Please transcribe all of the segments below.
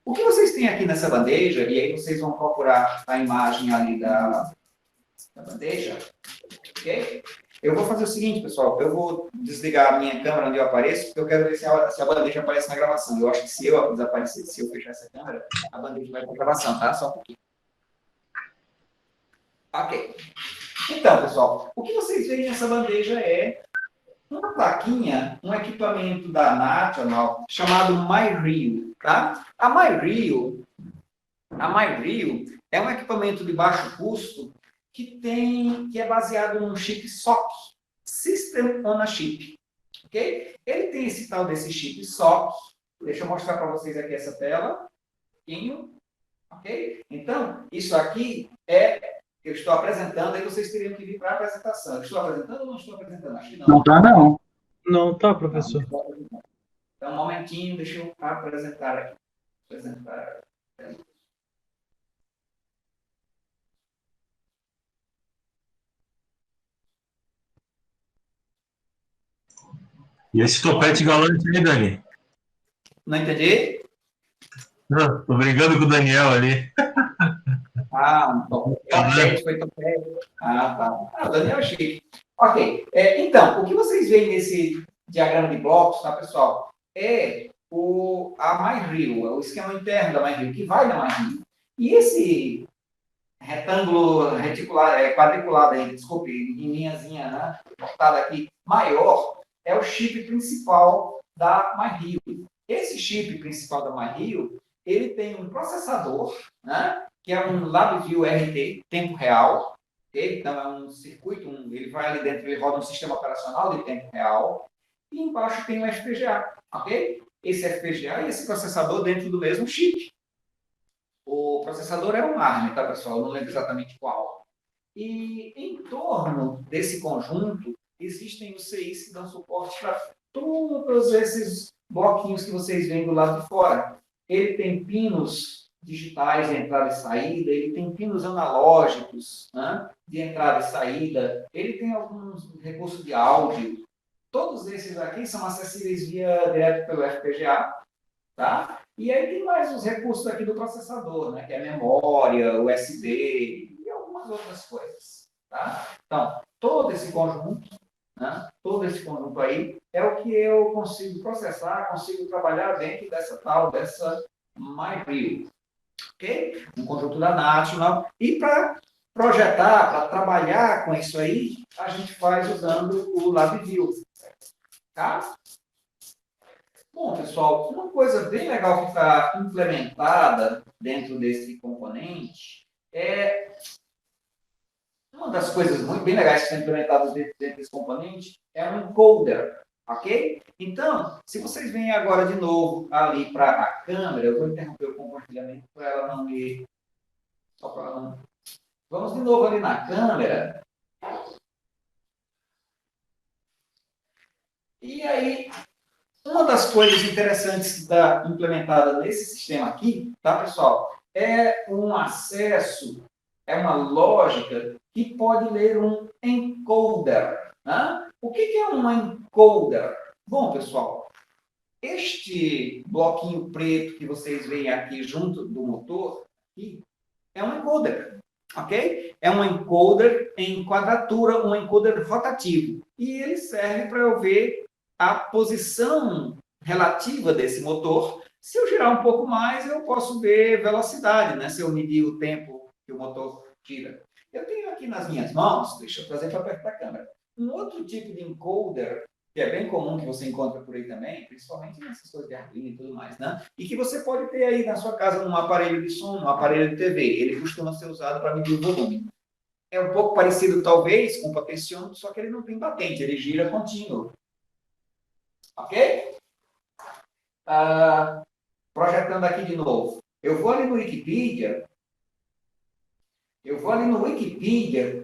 O que vocês têm aqui nessa bandeja, e aí vocês vão procurar a imagem ali da bandeja, ok? Eu vou fazer o seguinte, pessoal, eu vou desligar a minha câmera onde eu apareço, porque eu quero ver se a bandeja aparece na gravação. Eu acho que se eu desaparecer, se eu fechar essa câmera, a bandeja vai para a gravação, tá? Só um pouquinho. Ok. Então, pessoal, o que vocês veem nessa bandeja é uma plaquinha, um equipamento da National chamado MyRio, tá? A MyRio é um equipamento de baixo custo que é baseado num chip SoC, System on a Chip, ok? Ele tem esse tal desse chip SoC. Deixa eu mostrar para vocês aqui essa tela, ok? Então, isso aqui eu estou apresentando, aí vocês teriam que vir para a apresentação. Eu estou apresentando ou não estou apresentando? Acho que não. Não está, não. Não tá, professor. Não. Então, um momentinho, deixa eu apresentar aqui. E esse topete galante aí, Dani? Não entendi? Não, tô brincando com o Daniel ali. Ah, bom. Topete, foi topete. Ah, tá. Ah, Daniel é chique. Ok. Então, o que vocês veem nesse diagrama de blocos, tá, pessoal? É a MyRio, é o esquema interno da MyRio, que vai na MyRio. E esse retângulo reticular, quadriculado aí, desculpe, em linhazinha, né, cortada aqui, maior, é o chip principal da MyRio. Esse chip principal da MyRio, ele tem um processador, né, que é um LabVIEW RT, tempo real. Okay? Então, é um circuito, ele vai ali dentro, ele roda um sistema operacional de tempo real. E embaixo tem um FPGA, ok? Esse FPGA e esse processador dentro do mesmo chip. O processador é um ARM, tá, pessoal? Eu não lembro exatamente qual. E em torno desse conjunto, existem os CIs que dão suporte para todos esses bloquinhos que vocês veem do lado de fora. Ele tem pinos digitais de entrada e saída, ele tem pinos analógicos, né, de entrada e saída, ele tem alguns recursos de áudio. Todos esses aqui são acessíveis direto pelo FPGA, tá? E aí tem mais os recursos aqui do processador, né, que é memória, USB e algumas outras coisas, tá? Então, todo esse conjunto aí é o que eu consigo processar, consigo trabalhar dentro dessa MyRio, ok? Um conjunto da National. E para projetar, para trabalhar com isso aí, a gente faz usando o LabVIEW, tá? Bom, pessoal, uma coisa bem legal que está implementada dentro desse componente uma das coisas muito bem legais que estão implementadas dentro desse componente é um encoder, ok? Então, se vocês vêm agora de novo ali para a câmera, eu vou interromper o compartilhamento para ela não me... Só para ela não... Vamos de novo ali na câmera. E aí, uma das coisas interessantes que está implementada nesse sistema aqui, tá, pessoal? É um acesso, é uma lógica que pode ler um encoder. Né? O que é um encoder? Bom, pessoal, este bloquinho preto que vocês veem aqui junto do motor, aqui, é um encoder. Ok? É um encoder em quadratura, um encoder rotativo. E ele serve para eu ver a posição relativa desse motor. Se eu girar um pouco mais, eu posso ver velocidade, né? Se eu medir o tempo que o motor gira. Eu tenho aqui nas minhas mãos, deixa eu trazer para perto da câmera, um outro tipo de encoder, que é bem comum, que você encontra por aí também, principalmente nessas coisas de Arduino e tudo mais, né? E que você pode ter aí na sua casa num aparelho de som, num aparelho de TV. Ele costuma ser usado para medir o volume. É um pouco parecido, talvez, com o potenciômetro, só que ele não tem batente, ele gira contínuo. Ok? Projetando aqui de novo. Eu vou ali no Wikipedia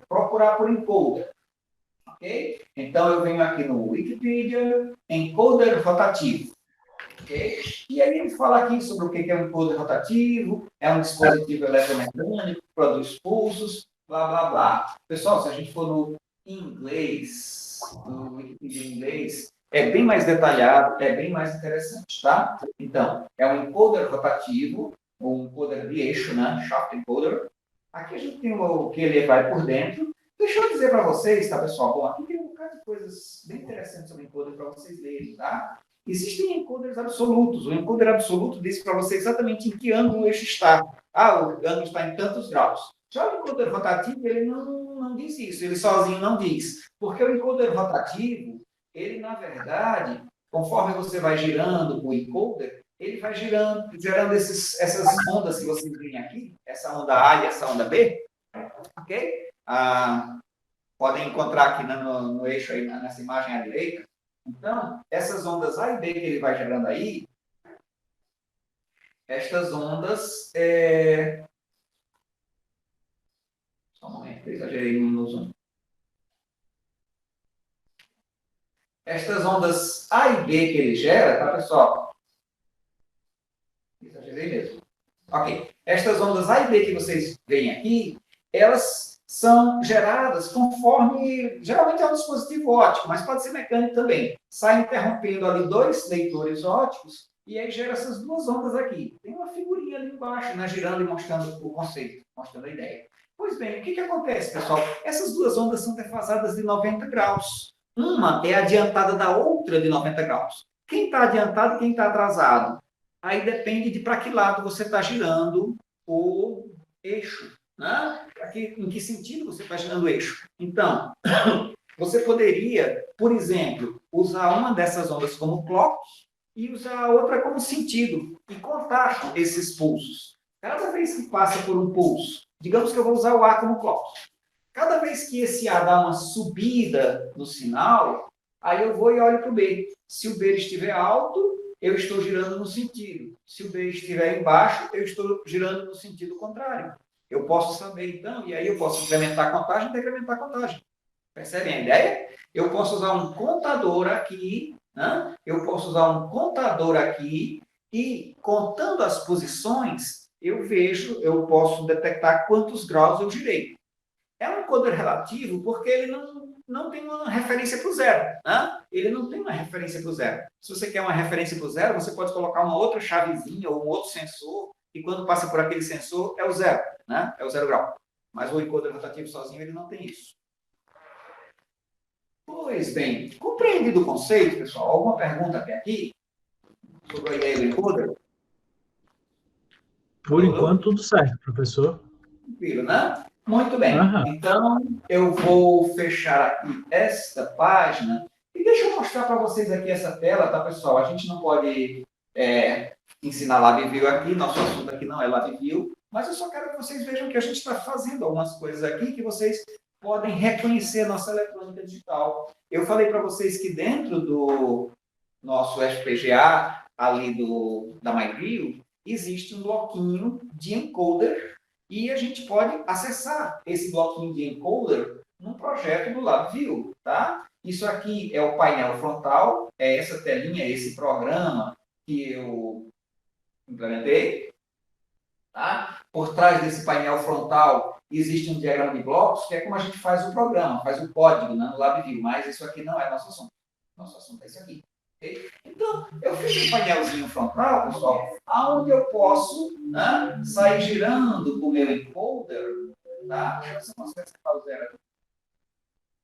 procurar por encoder. Ok? Então, eu venho aqui no Wikipedia, encoder rotativo. Ok? E aí ele fala aqui sobre o que é um encoder rotativo, é um dispositivo eletromecânico, produz pulsos, blá, blá, blá. Pessoal, se a gente for no inglês, no Wikipedia em inglês, é bem mais detalhado, é bem mais interessante, tá? Então, é um encoder rotativo, um encoder de eixo, né? Shaft encoder. Aqui a gente tem o que ele vai por dentro. Deixa eu dizer para vocês, tá, pessoal? Bom, aqui tem um bocado de coisas bem interessantes sobre encoder para vocês lerem, tá? Existem encoders absolutos. O encoder absoluto diz para você exatamente em que ângulo o eixo está. Ah, o ângulo está em tantos graus. Já o encoder rotativo, ele não diz isso. Ele sozinho não diz. Porque o encoder rotativo, ele, na verdade, conforme você vai girando o encoder, ele vai gerando essas ondas que vocês veem aqui, essa onda A e essa onda B, ok? Podem encontrar aqui no eixo, aí, nessa imagem à direita. Então, essas ondas A e B que ele vai gerando aí, estas ondas... Só um momento, eu exagerei no zoom. Estas ondas A e B que ele gera, tá, pessoal? Exagerei mesmo. Ok. Estas ondas A e B que vocês veem aqui, elas são geradas conforme... Geralmente é um dispositivo óptico, mas pode ser mecânico também. Sai interrompendo ali 2 leitores ópticos e aí gera essas 2 ondas aqui. Tem uma figurinha ali embaixo, né, girando e mostrando o conceito, mostrando a ideia. Pois bem, o que acontece, pessoal? Essas 2 ondas são defasadas de 90 graus. Uma é adiantada da outra de 90 graus. Quem está adiantado e quem está atrasado? Aí depende de para que lado você está girando o eixo. Né? Em que sentido você está girando o eixo? Então, você poderia, por exemplo, usar uma dessas ondas como clock e usar a outra como sentido e contar esses pulsos. Cada vez que passa por um pulso, digamos que eu vou usar o A como clock. Cada vez que esse A dá uma subida no sinal, aí eu vou e olho para o B. Se o B estiver alto, eu estou girando no sentido. Se o B estiver embaixo, eu estou girando no sentido contrário. Eu posso saber, então, e aí eu posso incrementar a contagem e decrementar a contagem. Percebem a ideia? Eu posso usar um contador aqui, né? Eu posso usar um contador aqui e, contando as posições, eu posso detectar quantos graus eu girei. É um encoder relativo porque ele não tem uma referência para o zero. Né? Ele não tem uma referência para o zero. Se você quer uma referência para o zero, você pode colocar uma outra chavezinha ou um outro sensor, e quando passa por aquele sensor, é o zero. Né? É o 0 grau. Mas o encoder rotativo sozinho, ele não tem isso. Pois bem, compreendido o conceito, pessoal? Alguma pergunta até aqui sobre a ideia do encoder? Por enquanto, tudo certo, professor. Tranquilo, né? Muito bem. Aham. Então, eu vou fechar aqui esta página. E deixa eu mostrar para vocês aqui essa tela, tá, pessoal? A gente não pode ensinar LabVIEW aqui, nosso assunto aqui não é LabVIEW, mas eu só quero que vocês vejam que a gente está fazendo algumas coisas aqui que vocês podem reconhecer a nossa eletrônica digital. Eu falei para vocês que dentro do nosso FPGA, ali da MyView, existe um bloquinho de encoder e a gente pode acessar esse bloquinho de encoder num projeto do LabVIEW, tá? Isso aqui é o painel frontal, é essa telinha, esse programa que eu implementei, tá? Por trás desse painel frontal existe um diagrama de blocos, que é como a gente faz o programa, faz o código, né, no LabVIEW, mas isso aqui não é nosso assunto. Nosso assunto é isso aqui. Okay? Então, eu fiz um painelzinho frontal, pessoal, onde eu posso, né, sair girando o meu encoder, tá? Deixa eu ver se eu consigo acertar o zero aqui.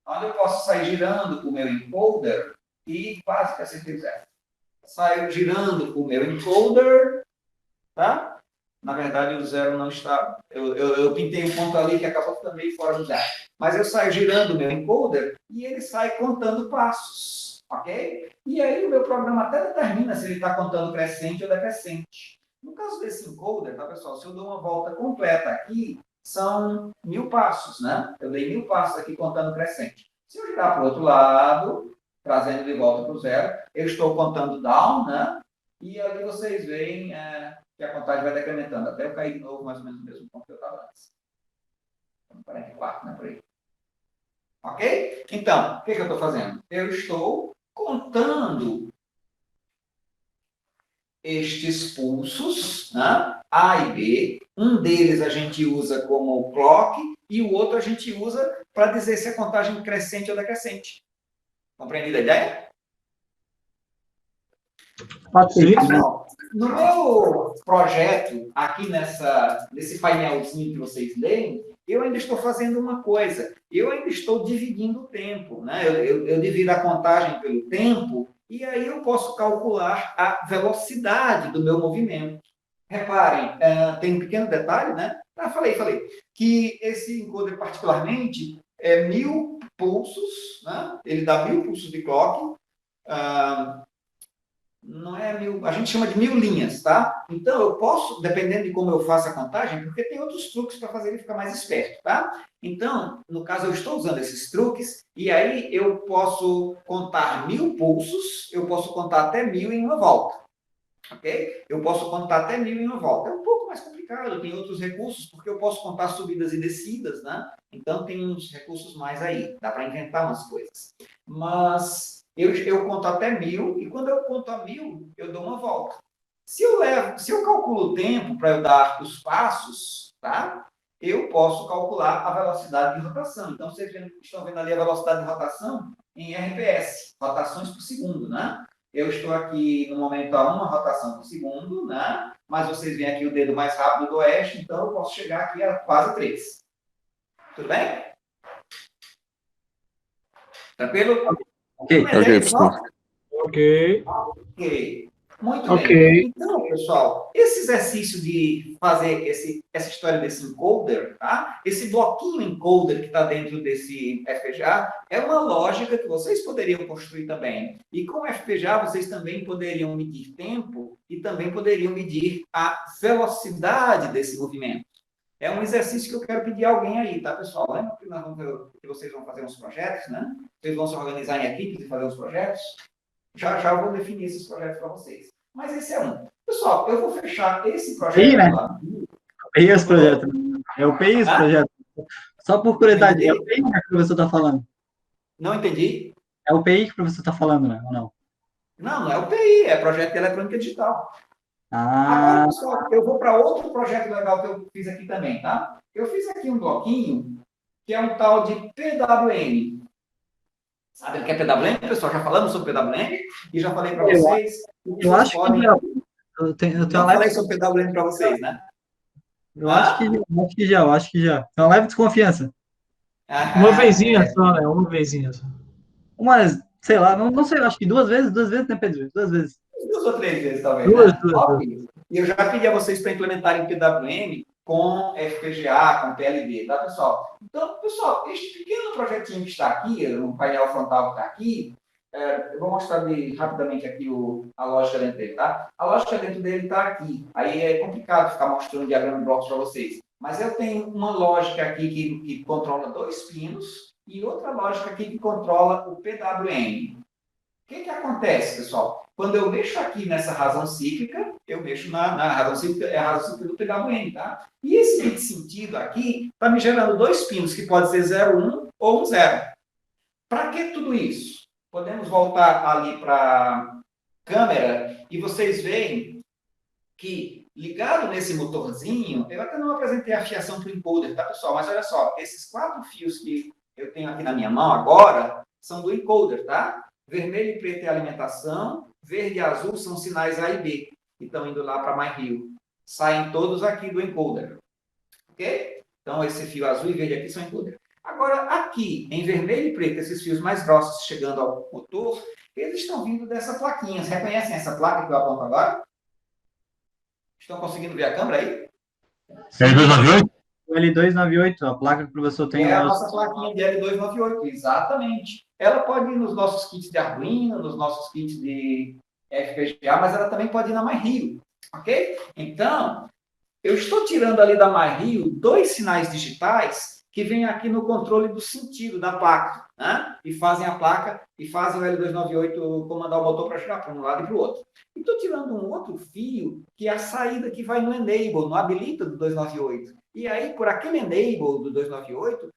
Onde eu posso sair girando o meu encoder e quase que acertei o zero. Saio girando o meu encoder, tá? Na verdade, o zero não está... Eu pintei um ponto ali que acabou ficando meio fora do zero. Mas eu saio girando o meu encoder e ele sai contando passos, ok? E aí o meu programa até determina se ele está contando crescente ou decrescente. No caso desse encoder, tá, pessoal? Se eu dou uma volta completa aqui, são 1000 passos, né? Eu dei 1000 passos aqui contando crescente. Se eu girar para o outro lado, trazendo de volta para o zero, eu estou contando down, né? E ali vocês veem que a contagem vai decrementando, até eu cair de novo mais ou menos no mesmo ponto que eu estava antes. 44, né, por aí. Ok? Então, o que eu estou fazendo? Eu estou contando estes pulsos, né? A e B. Um deles a gente usa como clock e o outro a gente usa para dizer se a contagem é crescente ou decrescente. Compreendida a ideia? Pessoal, no meu projeto, aqui nesse painelzinho que vocês leem, eu ainda estou fazendo uma coisa. Eu ainda estou dividindo o tempo, né? Eu divido a contagem pelo tempo e aí eu posso calcular a velocidade do meu movimento. Reparem, tem um pequeno detalhe, né? Falei, que esse encoder particularmente é 1000 pulsos, né? Ele dá 1000 pulsos de clock, não é 1000, a gente chama de 1000 linhas, tá? Então, eu posso, dependendo de como eu faço a contagem, porque tem outros truques para fazer ele ficar mais esperto, tá? Então, no caso, eu estou usando esses truques, e aí eu posso contar 1000 pulsos, eu posso contar até 1000 em uma volta, ok? Eu posso contar até 1000 em uma volta. É um pouco mais complicado, tem outros recursos, porque eu posso contar subidas e descidas, né? Então, tem uns recursos mais aí, dá para inventar umas coisas. Mas eu conto até 1000, e quando eu conto a 1000, eu dou uma volta. Se eu calculo o tempo para eu dar os passos, tá? Eu posso calcular a velocidade de rotação. Então, vocês estão vendo ali a velocidade de rotação em RPS, rotações por segundo, né? Eu estou aqui no momento a uma rotação por segundo, né? Mas vocês veem aqui o dedo mais rápido do oeste, então eu posso chegar aqui a quase 3. Tudo bem? Tranquilo? Ok, pessoal. Ok. Muito Ok. bem. Então, pessoal, esse exercício de fazer essa história desse encoder, tá? Esse bloquinho encoder que está dentro desse FPGA é uma lógica que vocês poderiam construir também. E com o FPGA, vocês também poderiam medir tempo e também poderiam medir a velocidade desse movimento. É um exercício que eu quero pedir a alguém aí, tá, pessoal? Lembra que vocês vão fazer uns projetos, né? Vocês vão se organizar em equipes e fazer uns projetos? Já eu vou definir esses projetos para vocês. Mas esse é um. Pessoal, eu vou fechar esse projeto PI, né? lá. PI esse projeto. É o PI esse projeto. Só por curiosidade, é o PI que o professor está falando? Não entendi? É o PI que o professor está falando, né? Ou não? Não, não é o PI, é projeto de eletrônica digital. Ah, Agora, pessoal, eu vou para outro projeto legal que eu fiz aqui também, tá? Eu fiz aqui um bloquinho que é um tal de PWM. Sabe o que é PWM, pessoal? Já falamos sobre PWM e já falei para vocês. eu acho que já. Eu tenho Não falei sobre PWM para vocês, né? Eu acho que já. É uma leve desconfiança. Uma vezinha só, né? Uma vezinha só. Mas, sei lá, não sei, acho que duas vezes, né, Pedro? 2 vezes. 2 ou 3 vezes, talvez. Duas. Ok. E eu já pedi a vocês para implementarem PWM com FPGA, com PLD, tá, pessoal? Então, pessoal, este pequeno projetinho que está aqui, o painel frontal que está aqui, eu vou mostrar rapidamente aqui a lógica dentro dele, tá? A lógica dentro dele está aqui. Aí é complicado ficar mostrando o diagrama de blocos para vocês. Mas eu tenho uma lógica aqui que controla 2 pinos e outra lógica aqui que controla o PWM. O que acontece, pessoal? Quando eu mexo aqui nessa razão cíclica, eu mexo na razão cíclica, é a razão cíclica do PWM, tá? E esse bit sentido aqui está me gerando 2 pinos, que pode ser 0,1 ou 1,0. Para que tudo isso? Podemos voltar ali para a câmera e vocês veem que, ligado nesse motorzinho, eu até não apresentei a fiação para o encoder, tá, pessoal? Mas olha só, esses 4 fios que eu tenho aqui na minha mão agora são do encoder, tá? Vermelho e preto é alimentação, verde e azul são sinais A e B, que estão indo lá para MyRio. Saem todos aqui do encoder. Ok? Então, esse fio azul e verde aqui são encoder. Agora, aqui, em vermelho e preto, esses fios mais grossos chegando ao motor, eles estão vindo dessa plaquinha. Vocês reconhecem essa placa que eu aponto agora? Estão conseguindo ver a câmera aí? L298? O L298, a placa que o professor tem. É a nossa plaquinha de L298, exatamente. Ela pode ir nos nossos kits de Arduino, nos nossos kits de FPGA, mas ela também pode ir na MyRio, ok? Então, eu estou tirando ali da MyRio 2 sinais digitais que vêm aqui no controle do sentido da placa, né? E fazem a placa e fazem o L298 comandar o motor para girar para um lado e para o outro. E estou tirando um outro fio, que é a saída que vai no enable, no habilita do 298. E aí, por aquele enable do 298,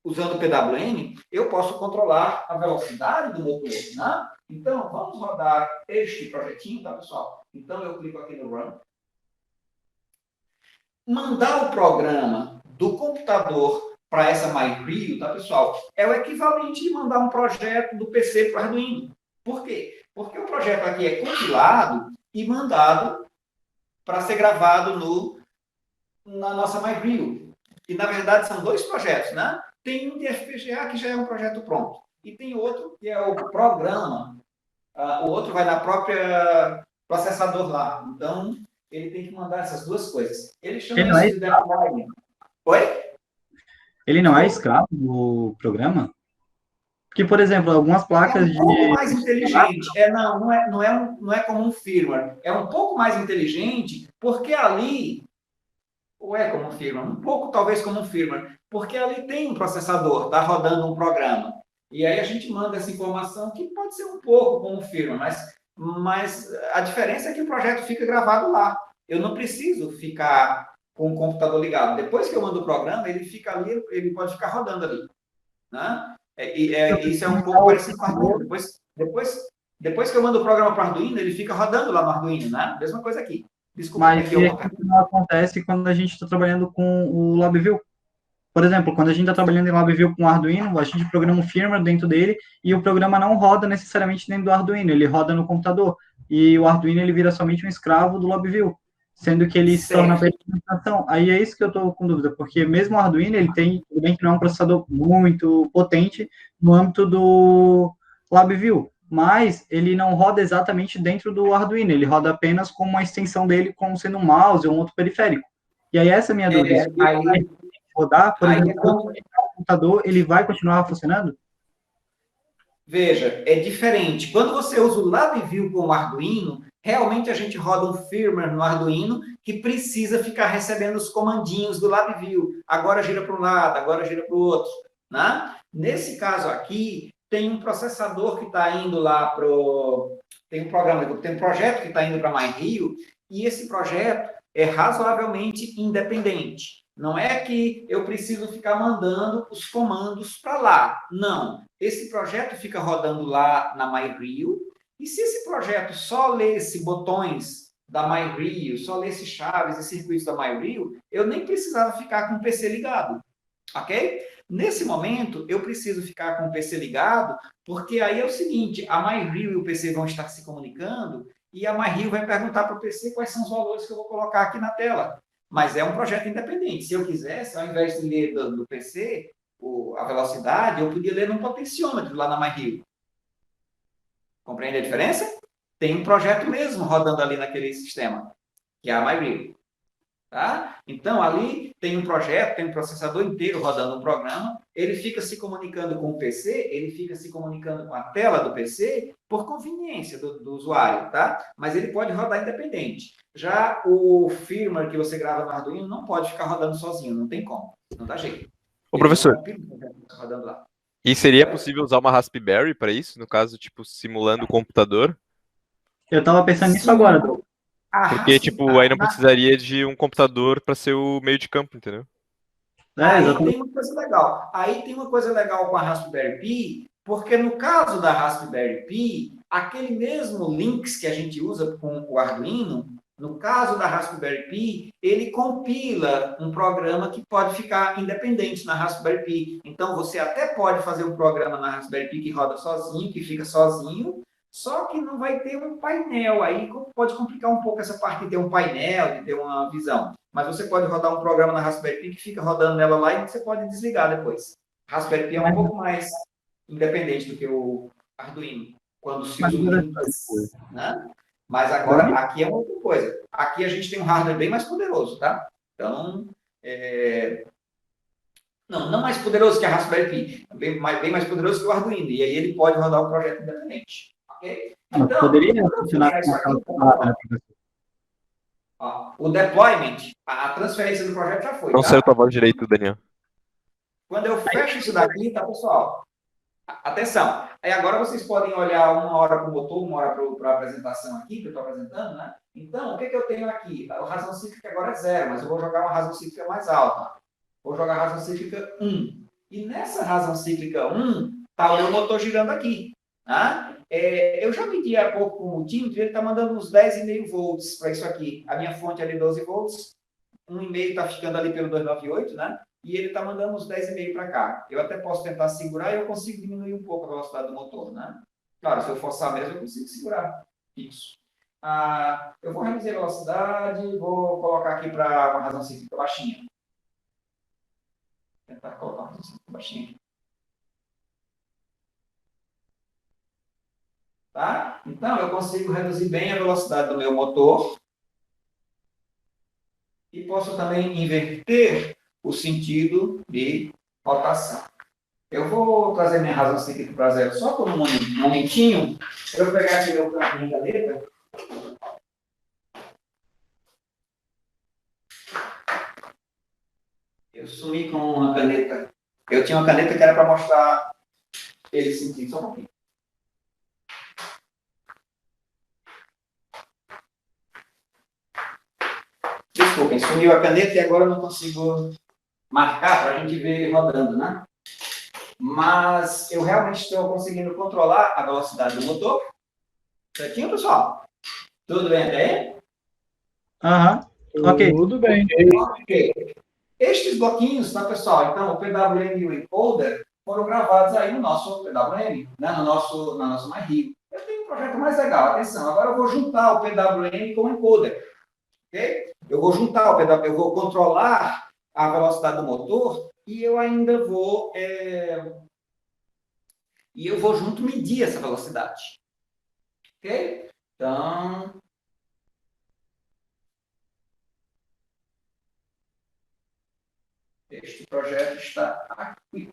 usando o PWM, eu posso controlar a velocidade do motor, né? Então, vamos rodar este projetinho, tá, pessoal? Então, eu clico aqui no Run. Mandar o programa do computador para essa MyRio, tá, pessoal? É o equivalente de mandar um projeto do PC para o Arduino. Por quê? Porque o projeto aqui é compilado e mandado para ser gravado na nossa MyBrio. E, na verdade, são dois projetos, né? Tem um de FPGA, que já é um projeto pronto. E tem outro, que é o programa. O outro vai na própria processador lá. Então, ele tem que mandar essas duas coisas. Ele chama Ele não é, isso de deployment. Oi? ele não é escravo do programa? Porque, por exemplo, algumas É placas um pouco de... mais inteligente. Não é como um firmware. É um pouco mais inteligente, porque ali, ou é como um firmware, um pouco talvez como um firmware, porque ali tem um processador, está rodando um programa. E aí a gente manda essa informação, que pode ser um pouco como um firmware, mas a diferença é que o projeto fica gravado lá. Eu não preciso ficar com o computador ligado. Depois que eu mando o programa, ele fica ali, ele pode ficar rodando ali, né? Isso é um pouco parecido com o Arduino. Depois que eu mando o programa para o Arduino, ele fica rodando lá no Arduino, né? Mesma coisa aqui. Desculpa, Mas perdi alguma isso não acontece quando a gente está trabalhando com o LabVIEW. Por exemplo, quando a gente está trabalhando em LabVIEW com o Arduino, a gente programa um firmware dentro dele e o programa não roda necessariamente dentro do Arduino, ele roda no computador. E o Arduino ele vira somente um escravo do LabVIEW, sendo que ele se torna certo. a implementação. Aí é isso que eu estou com dúvida, porque mesmo o Arduino, ele tem, tudo bem que não é um processador muito potente no âmbito do LabVIEW, mas ele não roda exatamente dentro do Arduino, ele roda apenas como uma extensão dele, como sendo um mouse ou um outro periférico. E aí essa é a minha dúvida. Isso Aí, rodar, por aí exemplo, é quando quando, o computador, ele vai continuar funcionando? veja, é diferente. Quando você usa o LabVIEW com o Arduino, realmente a gente roda um firmware no Arduino que precisa ficar recebendo os comandinhos do LabVIEW. Agora gira para um lado, agora gira para o outro, né? Nesse caso aqui, tem um processador que está indo lá para o... Tem um projeto que está indo para MyRio, e esse projeto é razoavelmente independente. Não é que eu preciso ficar mandando os comandos para lá. Não. Esse projeto fica rodando lá na MyRio, e se esse projeto só lesse botões da MyRio, só lesse chaves e circuitos da MyRio, eu nem precisava ficar com o PC ligado, ok? Nesse momento, eu preciso ficar com o PC ligado, porque aí é o seguinte, a MyRio e o PC vão estar se comunicando, e a MyRio vai perguntar para o PC quais são os valores que eu vou colocar aqui na tela. Mas é um projeto independente. Se eu quisesse, ao invés de ler do PC, a velocidade, eu podia ler num potenciômetro lá na MyRio. Compreende a diferença? Tem um projeto mesmo rodando ali naquele sistema, que é a MyRio. Tá? Então, ali tem um projeto, tem um processador inteiro rodando um programa, ele fica se comunicando com o PC, ele fica se comunicando com a tela do PC por conveniência do usuário, tá? Mas ele pode rodar independente. Já o firmware que você grava no Arduino não pode ficar rodando sozinho, não tem como, não dá jeito. Ô, professor, Rodando lá. e seria possível usar uma Raspberry para isso? No caso, tipo, simulando o computador? Eu estava pensando nisso Sim, agora. Porque, tipo, aí não precisaria de um computador para ser o meio de campo, entendeu? Aí Exatamente. tem uma coisa legal. Aí tem uma coisa legal com a Raspberry Pi, porque no caso da Raspberry Pi, aquele mesmo Linux que a gente usa com o Arduino, no caso da Raspberry Pi, ele compila um programa que pode ficar independente na Raspberry Pi. Então, você até pode fazer um programa na Raspberry Pi que roda sozinho, que fica sozinho, só que não vai ter um painel. Aí pode complicar um pouco essa parte de ter um painel, de ter uma visão. Mas você pode rodar um programa na Raspberry Pi que fica rodando nela lá e você pode desligar depois. Raspberry Pi é um pouco mais independente do que o Arduino, quando se usa o Linux, né? Mas agora, aqui é uma outra coisa. Aqui a gente tem um hardware bem mais poderoso, tá? Então, não mais poderoso que a Raspberry Pi, bem mais poderoso que o Arduino. E aí ele pode rodar o projeto independente. Ok? Então, Poderia funcionar com aquela... o deployment, a transferência do projeto já foi. Não Tá? saiu tua voz direito, Daniel. Quando eu fecho isso daqui, tá, pessoal? Atenção. Aí agora vocês podem olhar uma hora para o motor, uma hora para a apresentação aqui, que eu estou apresentando, né? Então, o que eu tenho aqui? A razão cíclica agora é 0, mas eu vou jogar uma razão cíclica mais alta. Vou jogar a razão cíclica 1. E nessa razão cíclica 1, está o meu motor girando aqui. Tá? Eu já medi há pouco com o multímetro, ele está mandando uns 10,5 volts para isso aqui. A minha fonte ali 12 volts, 1,5 está ficando ali pelo 298, né? E ele está mandando uns 10,5 para cá. Eu até posso tentar segurar e eu consigo diminuir um pouco a velocidade do motor, né? Claro, se eu forçar mesmo, eu consigo segurar fixo. Eu vou reduzir a velocidade, vou colocar aqui para uma razão cíclica baixinha. Vou tentar colocar uma razão cíclica baixinha aqui. Tá? Então, eu consigo reduzir bem a velocidade do meu motor e posso também inverter o sentido de rotação. Eu vou trazer minha razão cíclica para zero só por um momentinho. Eu vou pegar aqui meu carrinho de caneta. Eu sumi com uma caneta. Eu tinha uma caneta que era para mostrar ele sentido. Só um pouquinho. Desculpem, sumiu a caneta e agora eu não consigo marcar para a gente ver rodando, né? Mas eu realmente estou conseguindo controlar a velocidade do motor. Certinho, pessoal? Tudo bem até aí? Aham. Ok. Tudo bem. Ok. Estes bloquinhos, tá, pessoal? Então, o PWM e o encoder foram gravados aí no nosso PWM, né? na nossa MyRio. Eu tenho um projeto mais legal, atenção. Agora eu vou juntar o PWM com o encoder. Ok? Eu vou juntar o PWM, eu vou controlar a velocidade do motor e eu ainda vou... E eu vou junto medir essa velocidade. Ok? Então... Este projeto está aqui.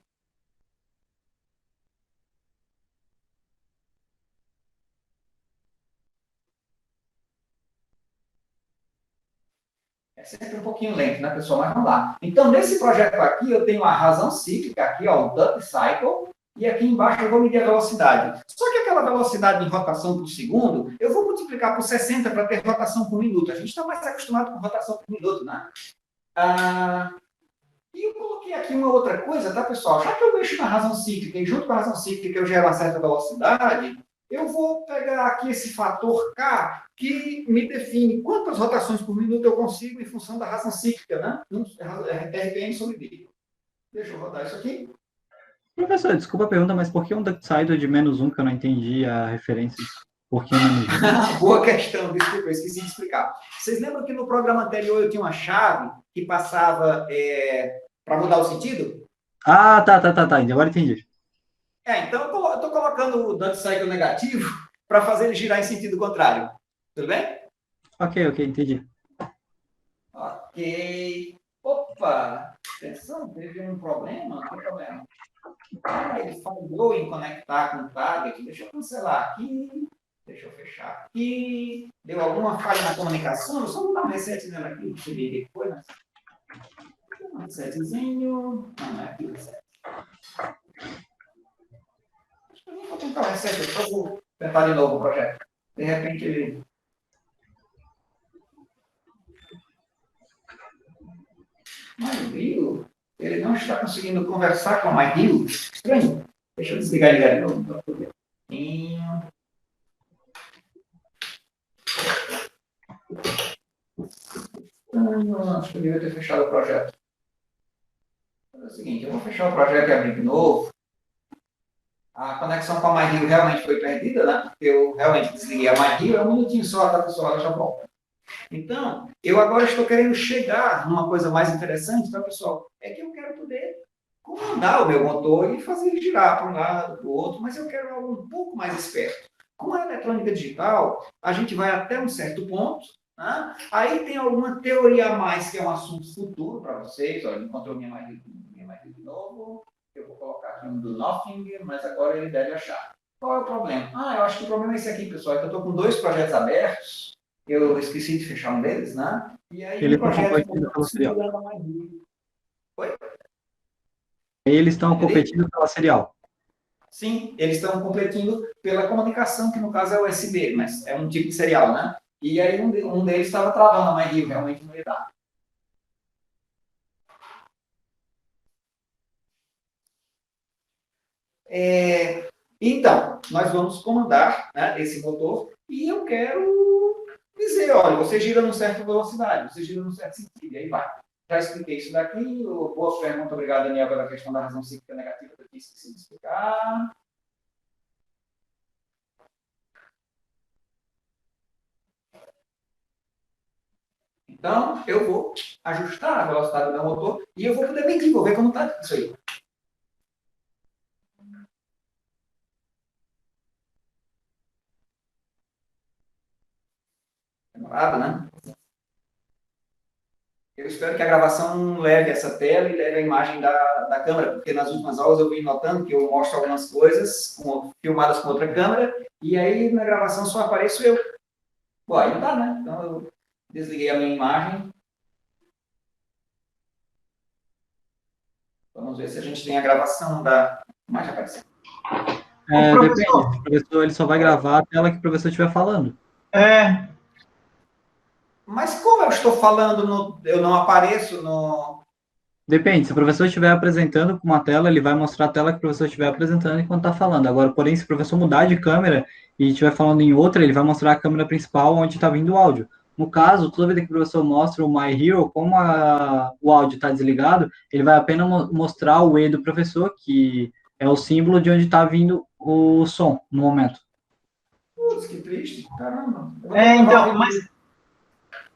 É sempre um pouquinho lento, né, pessoal? Mas vamos lá. Então, nesse projeto aqui, eu tenho a razão cíclica, aqui, ó, o duty cycle, e aqui embaixo eu vou medir a velocidade. Só que aquela velocidade em rotação por segundo, eu vou multiplicar por 60 para ter rotação por minuto. A gente está mais acostumado com rotação por minuto, né? E eu coloquei aqui uma outra coisa, tá, pessoal? Já que eu mexo na razão cíclica e junto com a razão cíclica eu gero uma certa velocidade, eu vou pegar aqui esse fator K que me define quantas rotações por minuto eu consigo em função da razão cíclica, né? RPM sobre V. Deixa eu rodar isso aqui. Professor, desculpa a pergunta, mas por que um duct cycle de -1 que eu não entendi a referência? Por que -1? Boa questão, desculpa, eu esqueci de explicar. Vocês lembram que no programa anterior eu tinha uma chave que passava para mudar o sentido? Ah, tá. Agora entendi. Então eu estou colocando o duty cycle negativo para fazer ele girar em sentido contrário. Tudo bem? Ok, entendi. Ok. Opa! Atenção, teve um problema? Não tem problema. Ele falhou em conectar com o target. Deixa eu cancelar aqui. Deixa eu fechar aqui. Deu alguma falha na comunicação? Eu só vou dar um reset nela aqui. Deixa eu ver depois. Né? Um resetzinho. Não, é aqui o reset. Vou tentar o reset. Depois vou tentar de novo o projeto. De repente ele... MyRio, ele não está conseguindo conversar com a MyRio. Estranho. Deixa eu desligar e ligar de novo. Acho que eu devia ter fechado o projeto. É o seguinte, eu vou fechar o projeto e abrir de novo. A conexão com a MyRio realmente foi perdida, né? Porque eu realmente desliguei a MyRio. É um minutinho só, tá, pessoal? Ela já volta. Então, eu agora estou querendo chegar numa coisa mais interessante, tá, pessoal? É que eu quero poder comandar o meu motor e fazer ele girar para um lado, para o outro, mas eu quero algo um pouco mais esperto. Com a eletrônica digital, a gente vai até um certo ponto, né? Aí tem alguma teoria a mais, que é um assunto futuro para vocês. Olha, encontrou minha marido de novo. Eu vou colocar aqui um do Nothing, mas agora ele deve achar. Qual é o problema? Eu acho que o problema é esse aqui, pessoal, é que eu estou com 2 projetos abertos. Eu esqueci de fechar um deles, né? E aí Eles o projeto... Oi? Eles estão competindo pela serial. Sim, eles estão competindo pela comunicação, que no caso é USB, mas é um tipo de serial, né? E aí um deles estava travando a MyRio, realmente não ia dar. Então, nós vamos comandar, né, esse motor e eu quero dizer, olha, você gira numa certa velocidade, você gira num certo sentido, e aí vai. Já expliquei isso daqui. Boa pergunta, obrigado, Daniel, pela questão da razão cíclica negativa que eu esqueci de explicar. Então, eu vou ajustar a velocidade do meu motor e eu vou poder medir, vou ver como está isso aí. Demorado, né? Eu espero que a gravação leve essa tela e leve a imagem da câmera, porque nas últimas aulas eu vim notando que eu mostro algumas coisas filmadas com outra câmera, e aí na gravação só apareço eu. Bom, aí não dá, né? Então eu desliguei a minha imagem. Vamos ver se a gente tem a gravação da imagem aparecendo. Depende. O professor ele só vai gravar a tela que o professor estiver falando. Mas como eu estou falando, eu não apareço no... Depende, se o professor estiver apresentando com uma tela, ele vai mostrar a tela que o professor estiver apresentando enquanto está falando. Agora, porém, se o professor mudar de câmera e estiver falando em outra, ele vai mostrar a câmera principal onde está vindo o áudio. No caso, toda vez que o professor mostra o My Hero, como o áudio está desligado, ele vai apenas mostrar o E do professor, que é o símbolo de onde está vindo o som no momento. Putz, que triste, caramba. Então, mas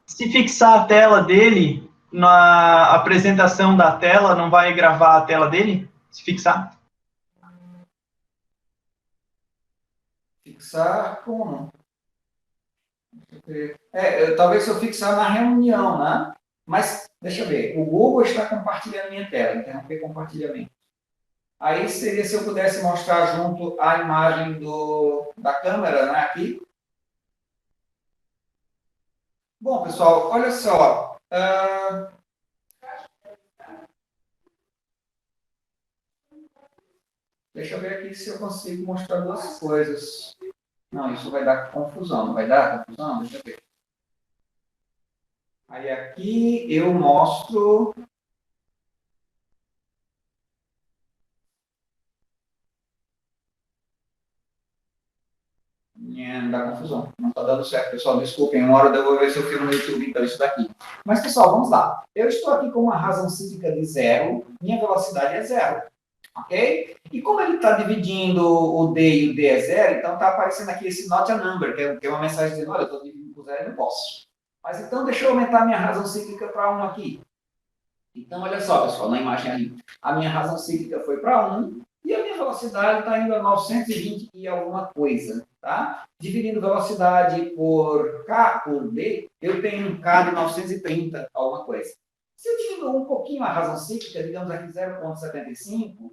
se fixar a tela dele, na apresentação da tela, não vai gravar a tela dele? Se fixar? Fixar como? Talvez se eu fixar na reunião, né? Mas, deixa eu ver, o Google está compartilhando minha tela, interromper compartilhamento. Aí seria se eu pudesse mostrar junto a imagem da câmera, né, aqui. Bom, pessoal, olha só. Deixa eu ver aqui se eu consigo mostrar duas coisas. Não, isso vai dar confusão, não vai dar confusão? Deixa eu ver. Aí aqui eu mostro... Não dá confusão. Não está dando certo, pessoal. Desculpem, uma hora eu vou ver se eu filmo no YouTube, então, isso daqui. Mas, pessoal, vamos lá. Eu estou aqui com uma razão cíclica de 0, minha velocidade é 0. Ok? E como ele está dividindo o D e o D é 0, então está aparecendo aqui esse not a number, que é uma mensagem dizendo, olha, eu estou dividindo por 0 e não posso. Mas então, deixa eu aumentar a minha razão cíclica para 1 aqui. Então, olha só, pessoal, na imagem ali, a minha razão cíclica foi para 1 e a minha velocidade está indo a 920 e alguma coisa, tá? Dividindo velocidade por K, por D, eu tenho um K de 930, alguma coisa. Se eu diminuir um pouquinho a razão cíclica, digamos aqui 0,75,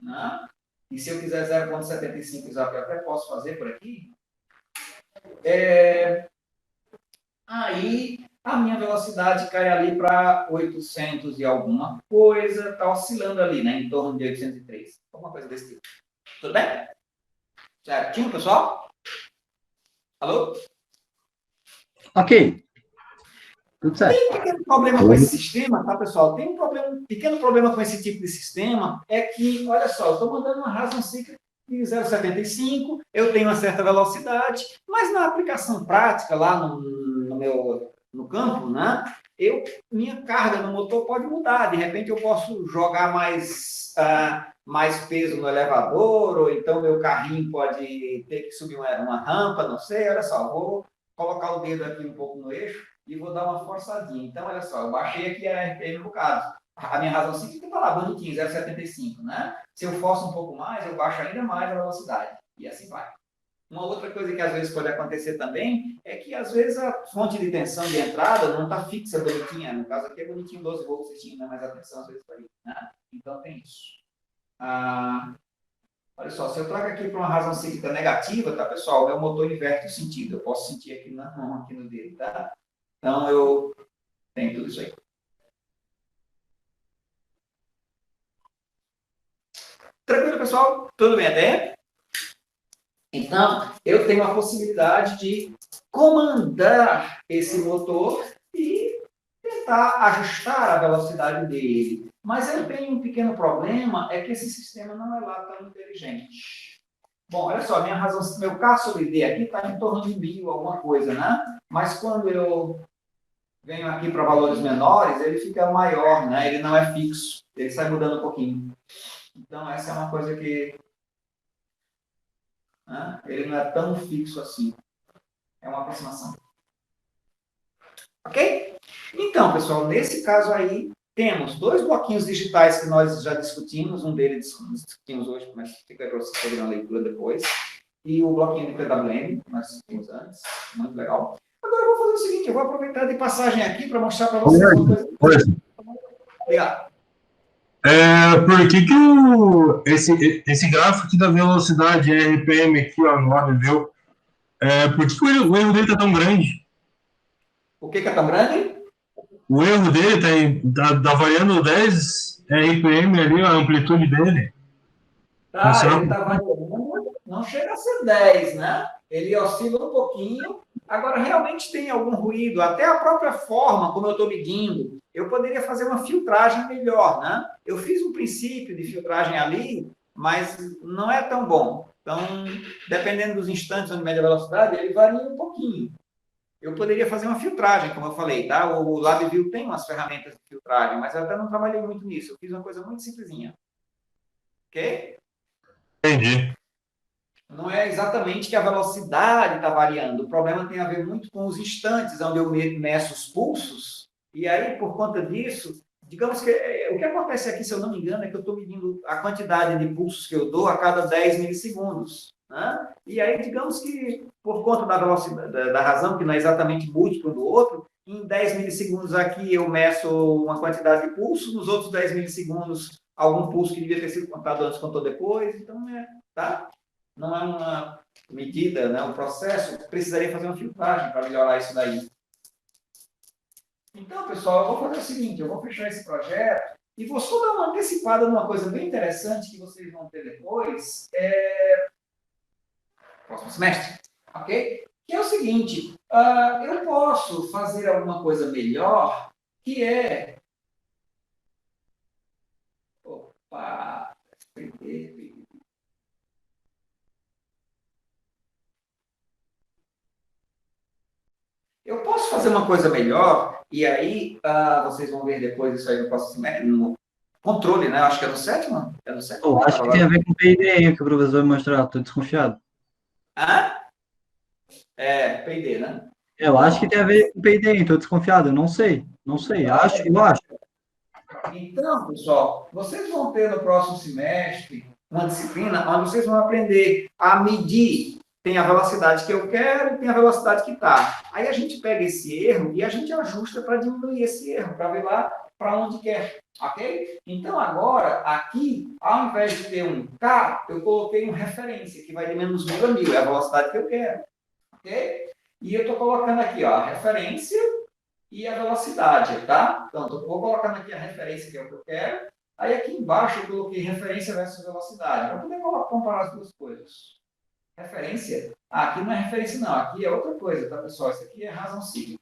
né? E se eu quiser 0,75 usar, eu até posso fazer por aqui, aí a minha velocidade cai ali para 800 e alguma coisa, está oscilando ali, né, em torno de 803. Alguma coisa desse tipo. Tudo bem? Certinho, pessoal? Alô? Ok. Tudo certo. Tem um pequeno problema com esse sistema, tá, pessoal? Tem um pequeno problema com esse tipo de sistema, é que, olha só, eu estou mandando uma razão cíclica de 0,75, eu tenho uma certa velocidade, mas na aplicação prática, lá no campo, né, minha carga no motor pode mudar. De repente, eu posso jogar mais peso no elevador, ou então meu carrinho pode ter que subir uma rampa, não sei. Olha só, vou colocar o dedo aqui um pouco no eixo e vou dar uma forçadinha. Então, olha só, eu baixei aqui a RPM no caso. A minha razão cíclica está lá, bonitinho, 0,75, né? Se eu forço um pouco mais, eu baixo ainda mais a velocidade. E assim vai. Uma outra coisa que às vezes pode acontecer também é que às vezes a fonte de tensão de entrada não está fixa, bonitinha. No caso aqui é bonitinho, 12 volts, você tinha, mas a tensão às vezes está aí. Né? Então tem isso. Olha só, se eu trago aqui para uma razão cíclica negativa, tá, pessoal? O meu motor inverte o sentido. Eu posso sentir aqui na mão, aqui no dedo, tá? Então eu tenho tudo isso aí. Tranquilo, pessoal? Tudo bem até? Então, eu tenho a possibilidade de comandar esse motor e tentar ajustar a velocidade dele. Mas eu tenho um pequeno problema, é que esse sistema não é lá tão inteligente. Bom, olha só, minha razão, meu K sobre D aqui está em torno de 1000, alguma coisa, né? Mas quando eu venho aqui para valores menores, ele fica maior, né? Ele não é fixo, ele sai mudando um pouquinho. Então, essa é uma coisa que... Ele não é tão fixo assim. É uma aproximação. Ok? Então, pessoal, nesse caso aí, temos 2 bloquinhos digitais que nós já discutimos, um deles discutimos hoje, mas fica aí para vocês fazerem uma leitura depois, e o bloquinho de PWM, que nós discutimos antes, muito legal. Agora eu vou fazer o seguinte, eu vou aproveitar de passagem aqui para mostrar para vocês uma coisa. Obrigado. Por que esse gráfico aqui da velocidade RPM aqui, ó, no lado, viu? Por que o erro dele tá tão grande? O que é tão grande? O erro dele tá variando 10 RPM ali, a amplitude dele. Tá, ele está variando, não chega a ser 10, né? Ele oscila um pouquinho. Agora, realmente tem algum ruído, até a própria forma como eu estou medindo. Eu poderia fazer uma filtragem melhor, né? Eu fiz um princípio de filtragem ali, mas não é tão bom. Então, dependendo dos instantes onde mede a velocidade, ele varia um pouquinho. Eu poderia fazer uma filtragem, como eu falei, tá? O LabVIEW tem umas ferramentas de filtragem, mas eu até não trabalhei muito nisso. Eu fiz uma coisa muito simplesinha. Ok? Entendi. Não é exatamente que a velocidade está variando. O problema tem a ver muito com os instantes, onde eu meço os pulsos. E aí, por conta disso, digamos que o que acontece aqui, se eu não me engano, é que eu estou medindo a quantidade de pulsos que eu dou a cada 10 milissegundos. Né? E aí, digamos que, por conta da velocidade, da razão, que não é exatamente múltiplo do outro, em 10 milissegundos aqui eu meço uma quantidade de pulsos, nos outros 10 milissegundos, algum pulso que devia ter sido contado antes, contou depois. Então, tá? Não é uma medida, né? Um processo, precisaria fazer uma filtragem para melhorar isso daí. Então, pessoal, eu vou fazer o seguinte, eu vou fechar esse projeto e vou só dar uma antecipada numa coisa bem interessante que vocês vão ter depois, próximo semestre, ok? Que é o seguinte, eu posso fazer alguma coisa melhor, que é... Opa! Eu posso fazer uma coisa melhor, e aí vocês vão ver depois isso aí no próximo semestre, no controle, né? Acho que é no sétimo? É no sétimo? Eu acho que tem a ver com o PID que o professor vai mostrar, estou desconfiado. P&D, né? Eu acho que tem a ver com o PID, estou desconfiado, eu não sei, eu acho. Então, pessoal, vocês vão ter no próximo semestre uma disciplina onde vocês vão aprender a medir. Tem a velocidade que eu quero e tem a velocidade que está. Aí a gente pega esse erro e a gente ajusta para diminuir esse erro, para ver lá para onde quer, ok? Então, agora, aqui, ao invés de ter um K, eu coloquei uma referência, que vai de menos 1.000 a 1.000, é a velocidade que eu quero, ok? E eu estou colocando aqui, ó, a referência e a velocidade, tá? Então, eu vou colocando aqui a referência, que é o que eu quero. Aí, aqui embaixo, eu coloquei referência versus velocidade, para poder comparar as duas coisas. Referência? Aqui não é referência, não. Aqui é outra coisa, tá, pessoal? Isso aqui é razão cíclica.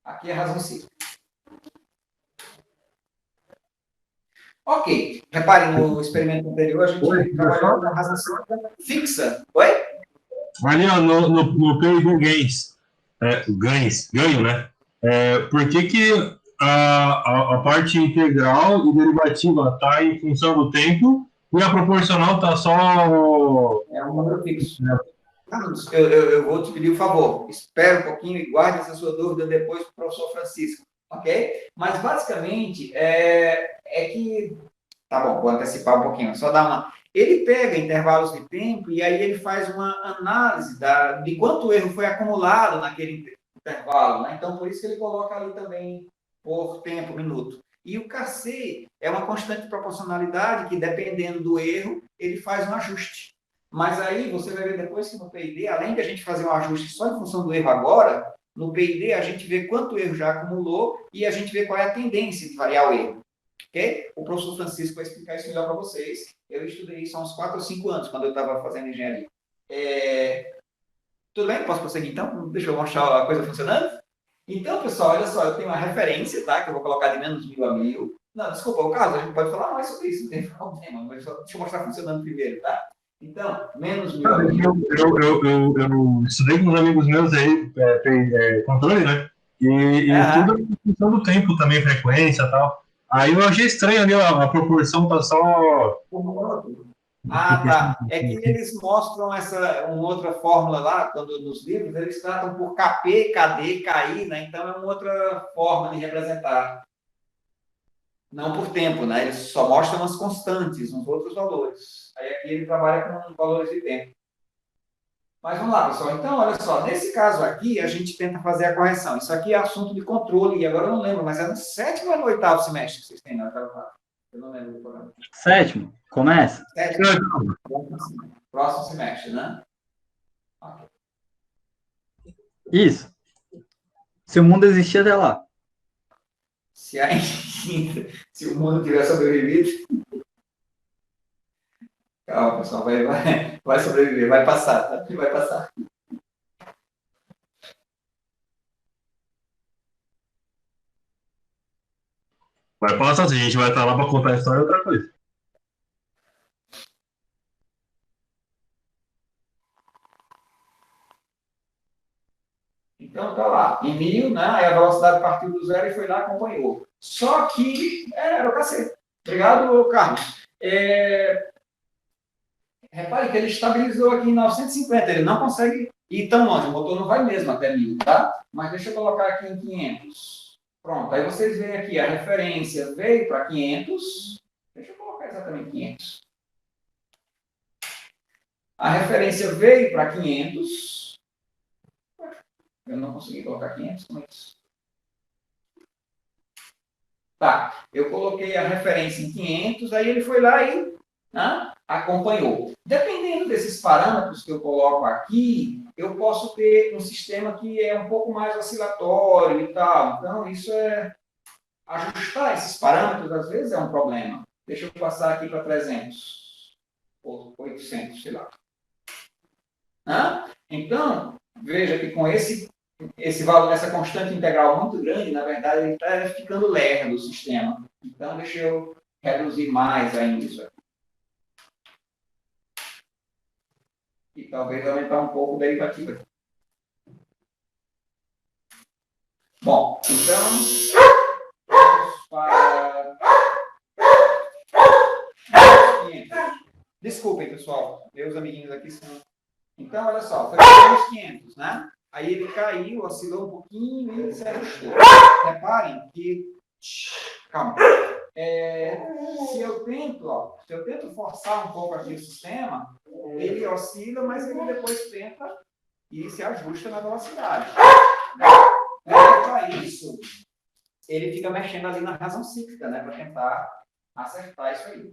Aqui é razão cíclica. Ok. Reparem, no experimento anterior, a gente trabalhou na razão cíclica fixa. Oi? Ali, ó, no PID ganho, né? Por que a parte integral e derivativa está em função do tempo e a proporcional está só... É um número fixo. Carlos, eu vou te pedir um favor. Espera um pouquinho e guarde essa sua dúvida depois para o professor Francisco, ok? Mas, basicamente, é que... Tá bom, vou antecipar um pouquinho. Só dar uma... Ele pega intervalos de tempo e aí ele faz uma análise de quanto erro foi acumulado naquele intervalo, né? Então, por isso que ele coloca ali também por tempo, minuto. E o KC é uma constante de proporcionalidade que, dependendo do erro, ele faz um ajuste. Mas aí você vai ver depois que no PID, além de a gente fazer um ajuste só em função do erro agora, no PID a gente vê quanto erro já acumulou e a gente vê qual é a tendência de variar o erro. Okay? O professor Francisco vai explicar isso melhor para vocês. Eu estudei isso há uns 4 ou 5 anos, quando eu estava fazendo engenharia. Tudo bem? Posso prosseguir, então? Deixa eu mostrar a coisa funcionando. Então, pessoal, olha só, eu tenho uma referência, tá? Que eu vou colocar de menos 1.000 a 1.000. Não, desculpa, o caso, a gente pode falar mais sobre isso, não tem problema, mas deixa eu mostrar funcionando primeiro, tá? Então, menos 1.000 a 1.000. Eu estudei com uns amigos meus aí, controle, né? E tudo em função do tempo também, frequência e tal. Aí eu achei estranho ali, a proporção tá só... Ah, tá. É que eles mostram uma outra fórmula lá, quando nos livros, eles tratam por KP, KD, KI, né? Então é uma outra forma de representar. Não por tempo, né? Eles só mostram as constantes, uns outros valores. Aí aqui ele trabalha com valores de tempo. Mas vamos lá, pessoal. Então, olha só, nesse caso aqui, a gente tenta fazer a correção. Isso aqui é assunto de controle, e agora eu não lembro, mas é no 7º ou é no 8º semestre que vocês têm na oitava? Eu não lembro do programa. 7º, começa. 7º? Próximo semestre, né? Ok. Isso. Se o mundo existir até lá. Se o mundo tiver sobrevivido. Calma, pessoal, vai sobreviver, vai passar, tá? Vai passar. Vai passar, se a gente vai estar lá para contar a história, é outra coisa. Então, tá lá, em 1000, né? Aí a velocidade partiu do zero e foi lá e acompanhou. Só que, era o cacete. Obrigado, Carlos. Repare que ele estabilizou aqui em 950, ele não consegue ir tão longe, o motor não vai mesmo até 1000, tá? Mas deixa eu colocar aqui em 500. Pronto, aí vocês veem aqui, a referência veio para 500. Deixa eu colocar exatamente 500. A referência veio para 500. Eu não consegui colocar 500, como é isso? Tá, eu coloquei a referência em 500, aí ele foi lá e acompanhou. Dependendo desses parâmetros que eu coloco aqui, eu posso ter um sistema que é um pouco mais oscilatório e tal. Então, isso ajustar esses parâmetros, às vezes, é um problema. Deixa eu passar aqui para 300, ou 800, sei lá. Então, veja que com esse valor, essa constante integral muito grande, na verdade, ele está ficando lerdo o sistema. Então, deixa eu reduzir mais ainda isso aqui. E talvez aumentar um pouco a derivativa. Bom, então, vamos para... Desculpem, pessoal, meus amiguinhos aqui são... Então, olha só, foi para os 500, né? Aí ele caiu, oscilou um pouquinho e se ajustou. Reparem que... Calma. Se eu tento forçar um pouco aqui o sistema, ele oscila, mas ele depois tenta e se ajusta na velocidade. Para isso, ele fica mexendo ali na razão cíclica, né, para tentar acertar isso aí.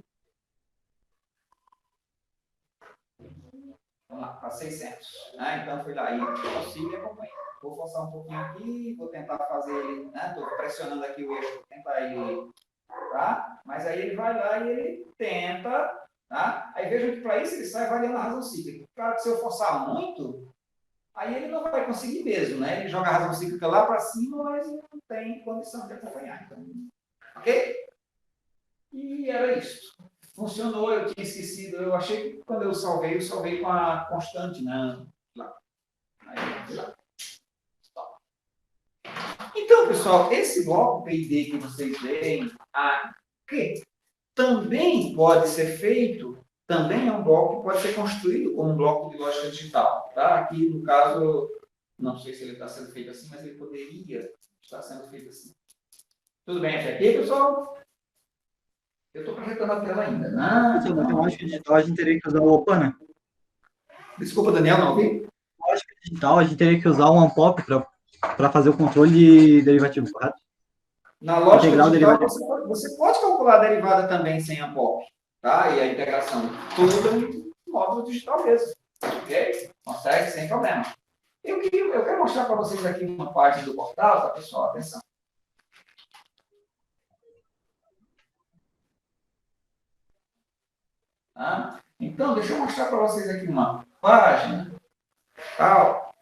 Vamos lá, para 600. Então, fui lá e auxílio e acompanha. Vou forçar um pouquinho aqui, vou tentar fazer ele, estou pressionando aqui o eixo, vou tentar ele, tá? Mas aí ele vai lá e ele tenta, tá? Aí vejam que para isso ele sai variando a razão cíclica. Claro que se eu forçar muito, aí ele não vai conseguir mesmo, né? Ele joga a razão cíclica lá para cima, mas não tem condição de acompanhar. Então, ok? E era isso. Funcionou, eu tinha esquecido. Eu achei que quando eu salvei com a constante, né? Lá. Aí, lá. Então, pessoal, esse bloco PID que vocês veem aqui também pode ser feito, também é um bloco que pode ser construído como um bloco de lógica digital. Tá? Aqui, no caso, não sei se ele está sendo feito assim, mas ele poderia estar sendo feito assim. Tudo bem até aqui, pessoal? Eu estou projetando a tela ainda. Lógica digital, a gente teria que usar o Opana. Desculpa, Daniel, não ouvi? Lógica digital, a gente teria que usar o Unpop para fazer o controle de derivativo, correto? Na lógica digital, você pode calcular a derivada também sem a POP, tá? E a integração. Tudo em módulo digital mesmo. Ok? Consegue sem problema. Eu quero mostrar para vocês aqui uma parte do portal, tá, pessoal? Atenção. Tá? Então, deixa eu mostrar para vocês aqui uma página, tal,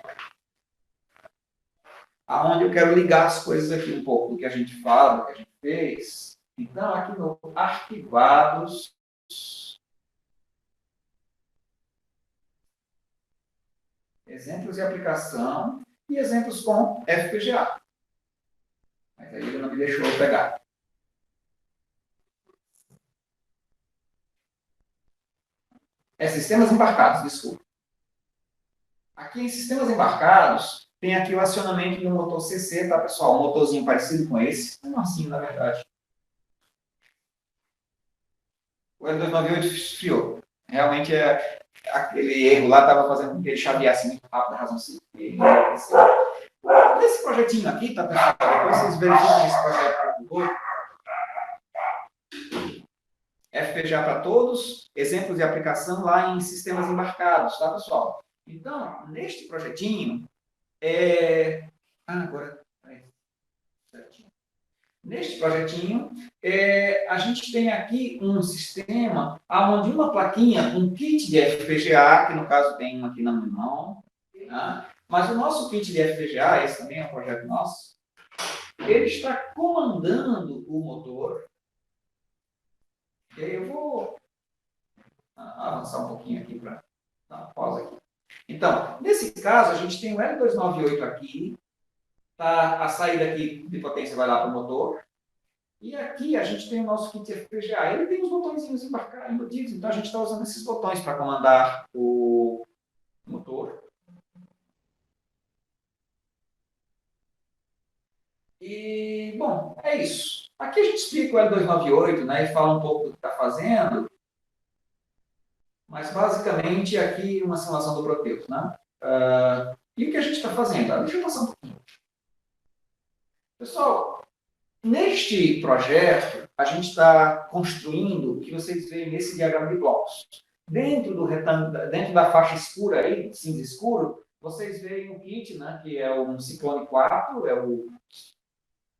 aonde eu quero ligar as coisas aqui um pouco do que a gente fala, do que a gente fez. Então, aqui no Arquivados, exemplos de aplicação e exemplos com FPGA. Mas aí ele não me deixou pegar. sistemas embarcados, desculpa. Aqui em sistemas embarcados, tem aqui o acionamento do motor CC, tá, pessoal? Um motorzinho parecido com esse, menorzinho, na verdade. O L298 esfriou. Realmente, aquele erro lá estava fazendo com que ele chaveasse muito rápido a razão civil. Nesse projetinho aqui, tá, pessoal? Depois vocês verificam esse projeto por favor. FPGA para todos, exemplos de aplicação lá em sistemas embarcados, tá, pessoal? Então, neste projetinho, agora, certinho. Neste projetinho, a gente tem aqui um sistema onde uma plaquinha, um kit de FPGA, que no caso tem um aqui na minha mão, tá? Mas o nosso kit de FPGA, esse também é um projeto nosso, ele está comandando o motor. E aí eu vou avançar um pouquinho aqui para dar uma pausa aqui. Então, nesse caso, a gente tem o L298 aqui, tá? A saída aqui de potência vai lá para o motor, e aqui a gente tem o nosso kit FPGA. Ele tem os botõezinhos embutidos, então a gente está usando esses botões para comandar o motor. E, bom, é isso. Aqui a gente explica o L298, né, e fala um pouco do que está fazendo, mas basicamente aqui uma simulação do Proteus, né? E o que a gente está fazendo? Deixa eu passar um pouquinho. Pessoal, neste projeto, a gente está construindo o que vocês veem nesse diagrama de blocos. Dentro da faixa escura aí, cinza escuro, vocês veem o kit, né, que é um Ciclone 4, é o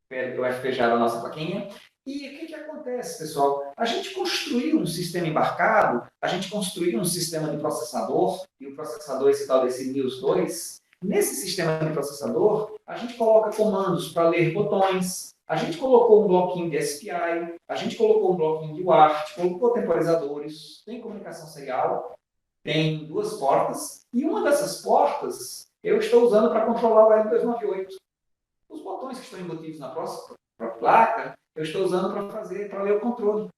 FPGA da nossa plaquinha. E o que acontece, pessoal? A gente construiu um sistema embarcado, a gente construiu um sistema de processador, e o processador, esse tal desse NIOS 2. Nesse sistema de processador, a gente coloca comandos para ler botões, a gente colocou um bloquinho de SPI, a gente colocou um bloquinho de UART, colocou temporizadores, tem comunicação serial, tem 2 portas, e uma dessas portas eu estou usando para controlar o L298. Os botões que estão embutidos na própria placa, eu estou usando para ler o controle.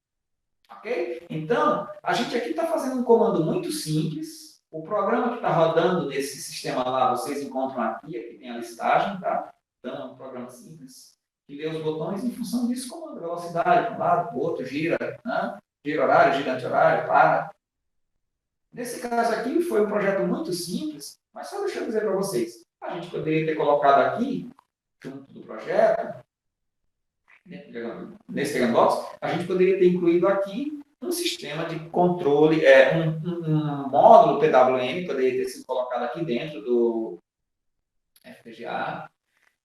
Ok? Então, a gente aqui está fazendo um comando muito simples. O programa que está rodando nesse sistema lá, vocês encontram aqui tem a listagem, tá? Então, é um programa simples, que lê os botões em função disso, comando velocidade, para um lado, para o outro, gira, né? Gira horário, gira anti-horário, para. Nesse caso aqui, foi um projeto muito simples, mas só deixa eu dizer para vocês, a gente poderia ter colocado aqui, junto do projeto, nesse Diagrambox, a gente poderia ter incluído aqui um sistema de controle, um módulo PWM, poderia ter sido colocado aqui dentro do FPGA,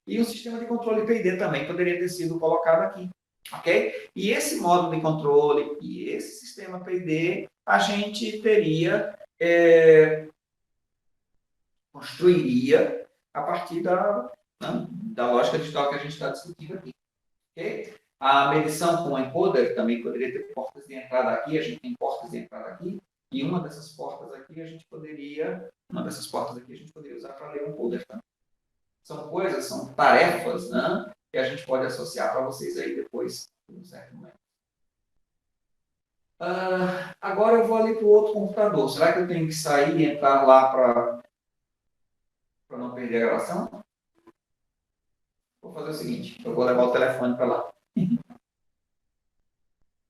e um sistema de controle PID também poderia ter sido colocado aqui, ok? E esse módulo de controle e esse sistema PID, a gente construiria a partir da lógica digital que a gente está discutindo aqui. Okay? A medição com encoder também poderia ter portas de entrada aqui, a gente tem portas de entrada aqui, e uma dessas portas aqui a gente poderia usar para ler um encoder também. São coisas, são tarefas, né, que a gente pode associar para vocês aí depois, em um certo momento. Agora eu vou ali para o outro computador. Será que eu tenho que sair e entrar lá para não perder a gravação? Vou fazer o seguinte, eu vou levar o telefone para lá.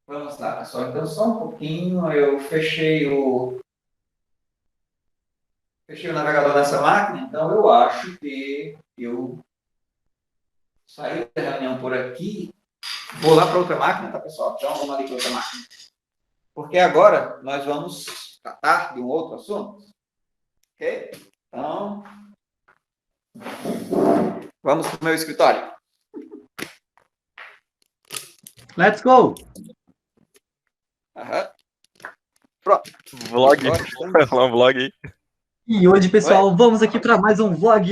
Vamos lá, pessoal. Então, só um pouquinho. Eu fechei o navegador nessa máquina, então eu acho que eu saí da reunião por aqui. Vou lá para outra máquina, tá, pessoal? Então, vamos ali para outra máquina. Porque agora nós vamos tratar de um outro assunto. Ok? Então, vamos para o meu escritório. Let's go! Pronto. Vlog. Vai falar um vlog aí. E hoje, pessoal, vamos aqui para mais um vlog.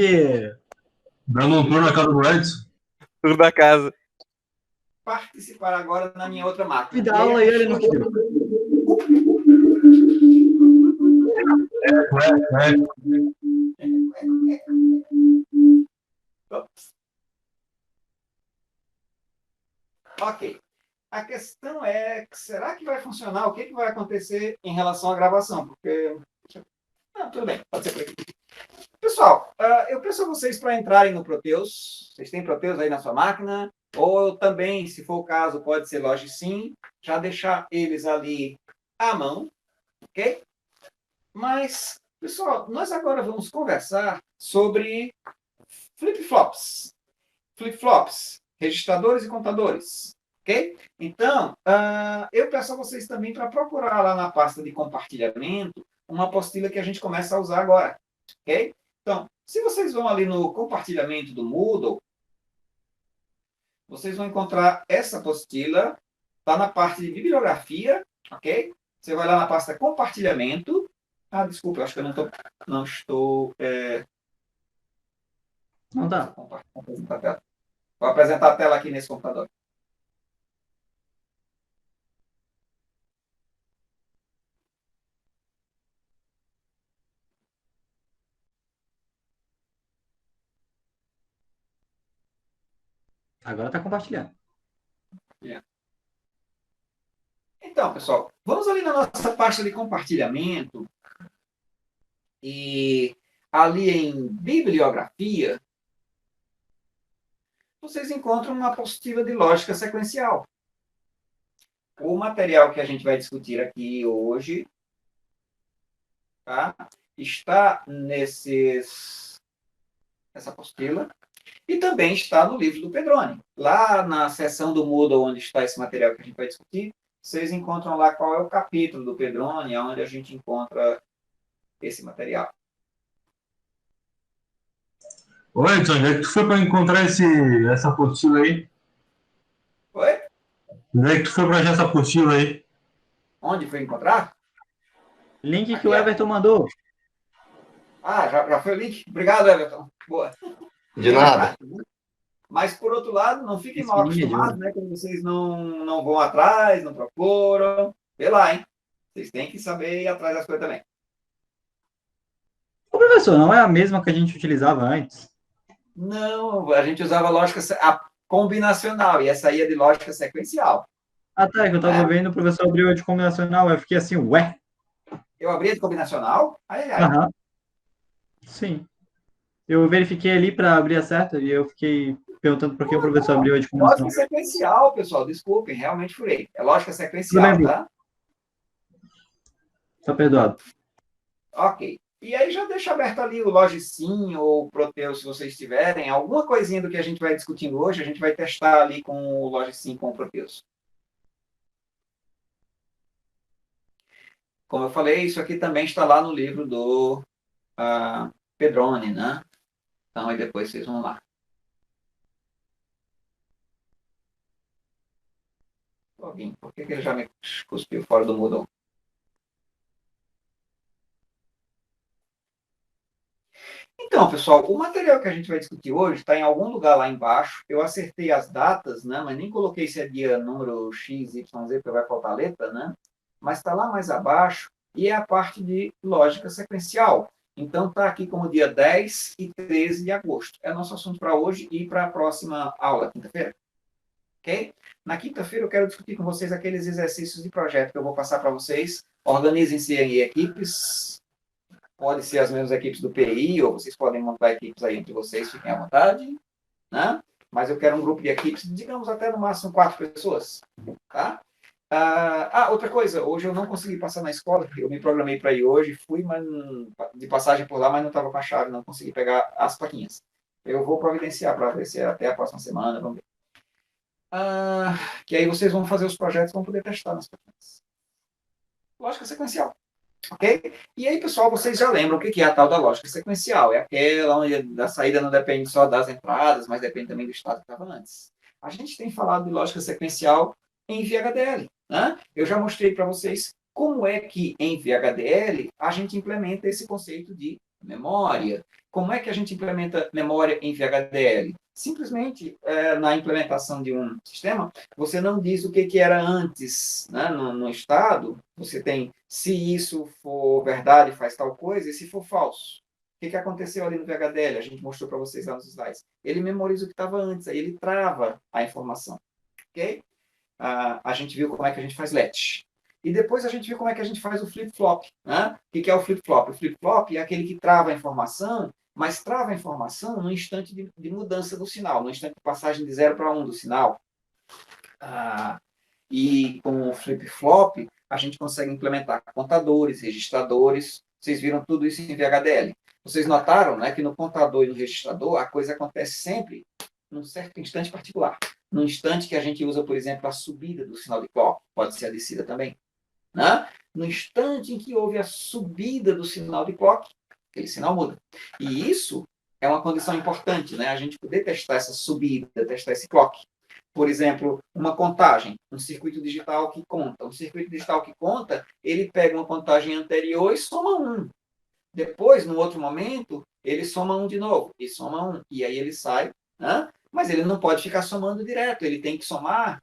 Dando um tour na casa do Edson. Tudo da casa. Participar agora na minha outra máquina. Me dá aula e ele não quer. Ok. a questão é, será que vai funcionar? O que, que vai acontecer em relação à gravação? Porque... Não, tudo bem, pode ser por aqui. Pessoal, eu peço a vocês para entrarem no Proteus. Vocês têm Proteus aí na sua máquina? Ou também, se for o caso, pode ser LogSim. Já deixar eles ali à mão, ok? Mas, pessoal, nós agora vamos conversar sobre flip-flops. Flip-flops, registradores e contadores, ok? Então, eu peço a vocês também para procurar lá na pasta de compartilhamento uma apostila que a gente começa a usar agora, ok? Então, se vocês vão ali no compartilhamento do Moodle, vocês vão encontrar essa apostila, está na parte de bibliografia, ok? Você vai lá na pasta compartilhamento. Ah, desculpa, eu acho que eu não estou... Não dá. Vou apresentar a tela aqui nesse computador. Agora está compartilhando. Então, pessoal, vamos ali na nossa pasta de compartilhamento e ali em bibliografia, vocês encontram uma apostila de lógica sequencial. O material que a gente vai discutir aqui hoje, tá, está nessa apostila e também está no livro do Pedroni. Lá na seção do Moodle, onde está esse material que a gente vai discutir, vocês encontram lá qual é o capítulo do Pedroni, onde a gente encontra esse material. Ô, Edson, onde é que tu foi para encontrar essa apostila aí? Oi? Onde é que tu foi para achar essa apostila aí? Onde foi encontrar? Link que o Everton mandou. Ah, já foi o link? Obrigado, Everton. Boa. De nada. Mas, por outro lado, não fiquem Esse mal menino é de acostumados, né? Quando vocês não vão atrás, não procuram. Vê lá, hein? Vocês têm que saber ir atrás das coisas também. Ô, professor, não é a mesma que a gente utilizava antes? Não, a gente usava lógica combinacional, e essa aí é de lógica sequencial. Ah, tá, que eu tava vendo, o professor abriu a de combinacional, eu fiquei assim, ué? Eu abri a de combinacional? Ai. Aham. Sim. Eu verifiquei ali para abrir a certa e eu fiquei perguntando por que o professor abriu a de combinacional. Lógica sequencial, pessoal, desculpem, realmente furei. É lógica sequencial, tá? Tá perdoado. Ok. E aí já deixa aberto ali o LogSim ou o Proteus, se vocês tiverem. Alguma coisinha do que a gente vai discutindo hoje, a gente vai testar ali com o LogSim, com o Proteus. Como eu falei, isso aqui também está lá no livro do Pedroni, né? Então, aí depois vocês vão lá. Alguém, por que ele já me cuspiu fora do Moodle? Então, pessoal, o material que a gente vai discutir hoje está em algum lugar lá embaixo. Eu acertei as datas, né? Mas nem coloquei se é dia número X, Y, Z, porque vai faltar letra, né? Mas está lá mais abaixo e é a parte de lógica sequencial. Então, está aqui como dia 10 e 13 de agosto. É o nosso assunto para hoje e para a próxima aula, quinta-feira. Ok? Na quinta-feira eu quero discutir com vocês aqueles exercícios de projeto que eu vou passar para vocês. Organizem-se em equipes. Pode ser as mesmas equipes do PI, ou vocês podem montar equipes aí entre vocês, fiquem à vontade. Né? Mas eu quero um grupo de equipes, digamos até no máximo 4 pessoas. Tá? Outra coisa, hoje eu não consegui passar na escola, eu me programei para ir hoje, fui de passagem por lá, mas não estava com a chave, não consegui pegar as plaquinhas. Eu vou providenciar para ver se é até a próxima semana, vamos ver. Que aí vocês vão fazer os projetos e vão poder testar nas plaquinhas. Lógica sequencial. Ok? E aí, pessoal, vocês já lembram o que é a tal da lógica sequencial. É aquela onde a saída não depende só das entradas, mas depende também do estado que estava antes. A gente tem falado de lógica sequencial em VHDL. Né? Eu já mostrei para vocês como é que em VHDL a gente implementa esse conceito de memória. Como é que a gente implementa memória em VHDL? Simplesmente, na implementação de um sistema, você não diz o que era antes, né? No estado, você tem se isso for verdade, faz tal coisa, e se for falso. O que aconteceu ali no VHDL? A gente mostrou para vocês lá nos slides. Ele memoriza o que estava antes, aí ele trava a informação. Ok? a gente viu como é que a gente faz latch. E depois a gente viu como é que a gente faz o flip-flop. Né? O que é o flip-flop? O flip-flop é aquele que trava a informação, mas trava a informação no instante de mudança do sinal, no instante de passagem de 0 para 1 do sinal. E com o flip-flop, a gente consegue implementar contadores, registradores. Vocês viram tudo isso em VHDL. Vocês notaram, né, que no contador e no registrador, a coisa acontece sempre num certo instante particular. No instante que a gente usa, por exemplo, a subida do sinal de clock, pode ser a descida também. Né? No instante em que houve a subida do sinal de clock, aquele sinal muda. E isso é uma condição importante, né? A gente poder testar essa subida, testar esse clock. Por exemplo, uma contagem, um circuito digital que conta. Um circuito digital que conta, ele pega uma contagem anterior e soma 1. Depois, no outro momento, ele soma 1 de novo, e soma 1. E aí ele sai, né? Mas ele não pode ficar somando direto, ele tem que somar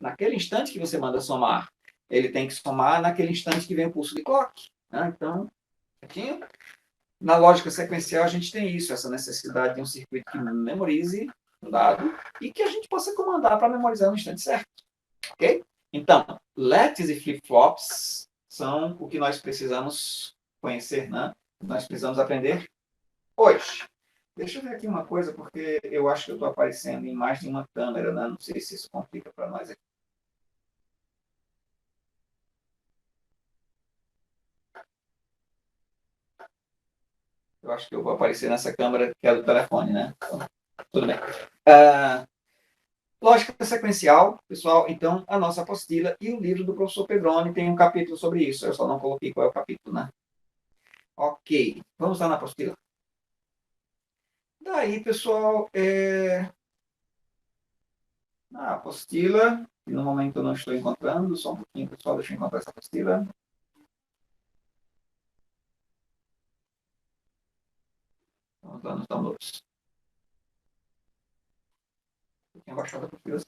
naquele instante que você manda somar. Ele tem que somar naquele instante que vem o pulso de clock. Né? Então, aqui, na lógica sequencial, a gente tem isso, essa necessidade de um circuito que memorize um dado e que a gente possa comandar para memorizar no instante certo. Ok? Então, latches e flip-flops são o que nós precisamos conhecer, né? Nós precisamos aprender hoje. Deixa eu ver aqui uma coisa, porque eu acho que eu estou aparecendo em mais de uma câmera, né? Não sei se isso complica para nós aqui. Eu acho que eu vou aparecer nessa câmera que é do telefone, né? Então, tudo bem. Lógica sequencial, pessoal, então, a nossa apostila e o livro do professor Pedroni tem um capítulo sobre isso. Eu só não coloquei qual é o capítulo, né? Ok, vamos lá na apostila. Daí, pessoal, na apostila, que no momento eu não estou encontrando, só um pouquinho, pessoal, deixa eu encontrar essa apostila. Vamos lá nos downloads. Eu tinha baixado a apostila.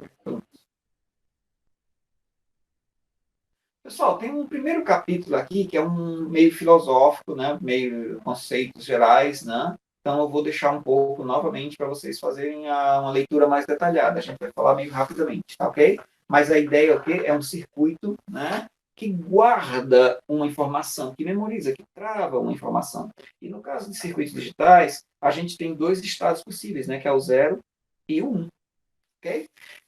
Pessoal, tem um primeiro capítulo aqui que é um meio filosófico, né? Meio conceitos gerais, né? Então eu vou deixar um pouco novamente para vocês fazerem uma leitura mais detalhada. A gente vai falar meio rapidamente, tá ok? Mas a ideia é um circuito, né? Que guarda uma informação, que memoriza, que trava uma informação. E no caso de circuitos digitais, a gente tem 2 estados possíveis, né? Que é o 0 e o 1, ok?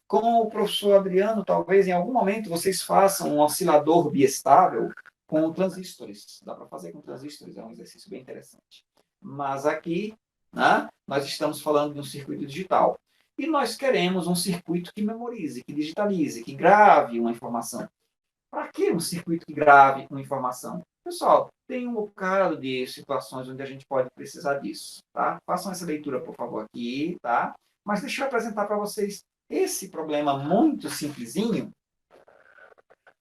Com o professor Adriano, talvez em algum momento vocês façam um oscilador biestável com transistores. Dá para fazer com transistores, é um exercício bem interessante. Mas aqui, né, nós estamos falando de um circuito digital. E nós queremos um circuito que memorize, que digitalize, que grave uma informação. Para que um circuito que grave uma informação? Pessoal, tem um bocado de situações onde a gente pode precisar disso. Tá? Façam essa leitura, por favor, aqui. Tá? Mas deixa eu apresentar para vocês esse problema muito simplesinho,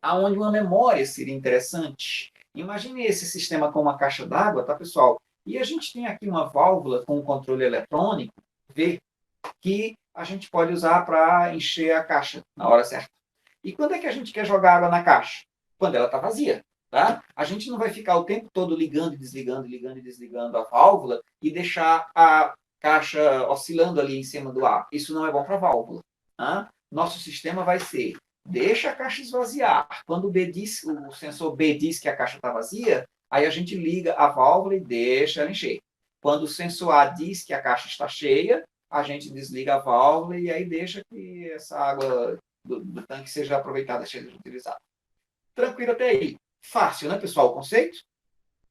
aonde uma memória seria interessante. Imagine esse sistema com uma caixa d'água, tá, pessoal? E a gente tem aqui uma válvula com um controle eletrônico, V, que a gente pode usar para encher a caixa na hora certa. E quando é que a gente quer jogar água na caixa? Quando ela está vazia. Tá? A gente não vai ficar o tempo todo ligando e desligando a válvula e deixar a caixa oscilando ali em cima do ar. Isso não é bom para a válvula. Tá? Nosso sistema vai ser, deixa a caixa esvaziar. Quando o sensor B diz que a caixa está vazia, aí a gente liga a válvula e deixa ela encher. Quando o sensor A diz que a caixa está cheia, a gente desliga a válvula e aí deixa que essa água do tanque seja aproveitada, seja utilizada. Tranquilo até aí. Fácil, né, pessoal, o conceito?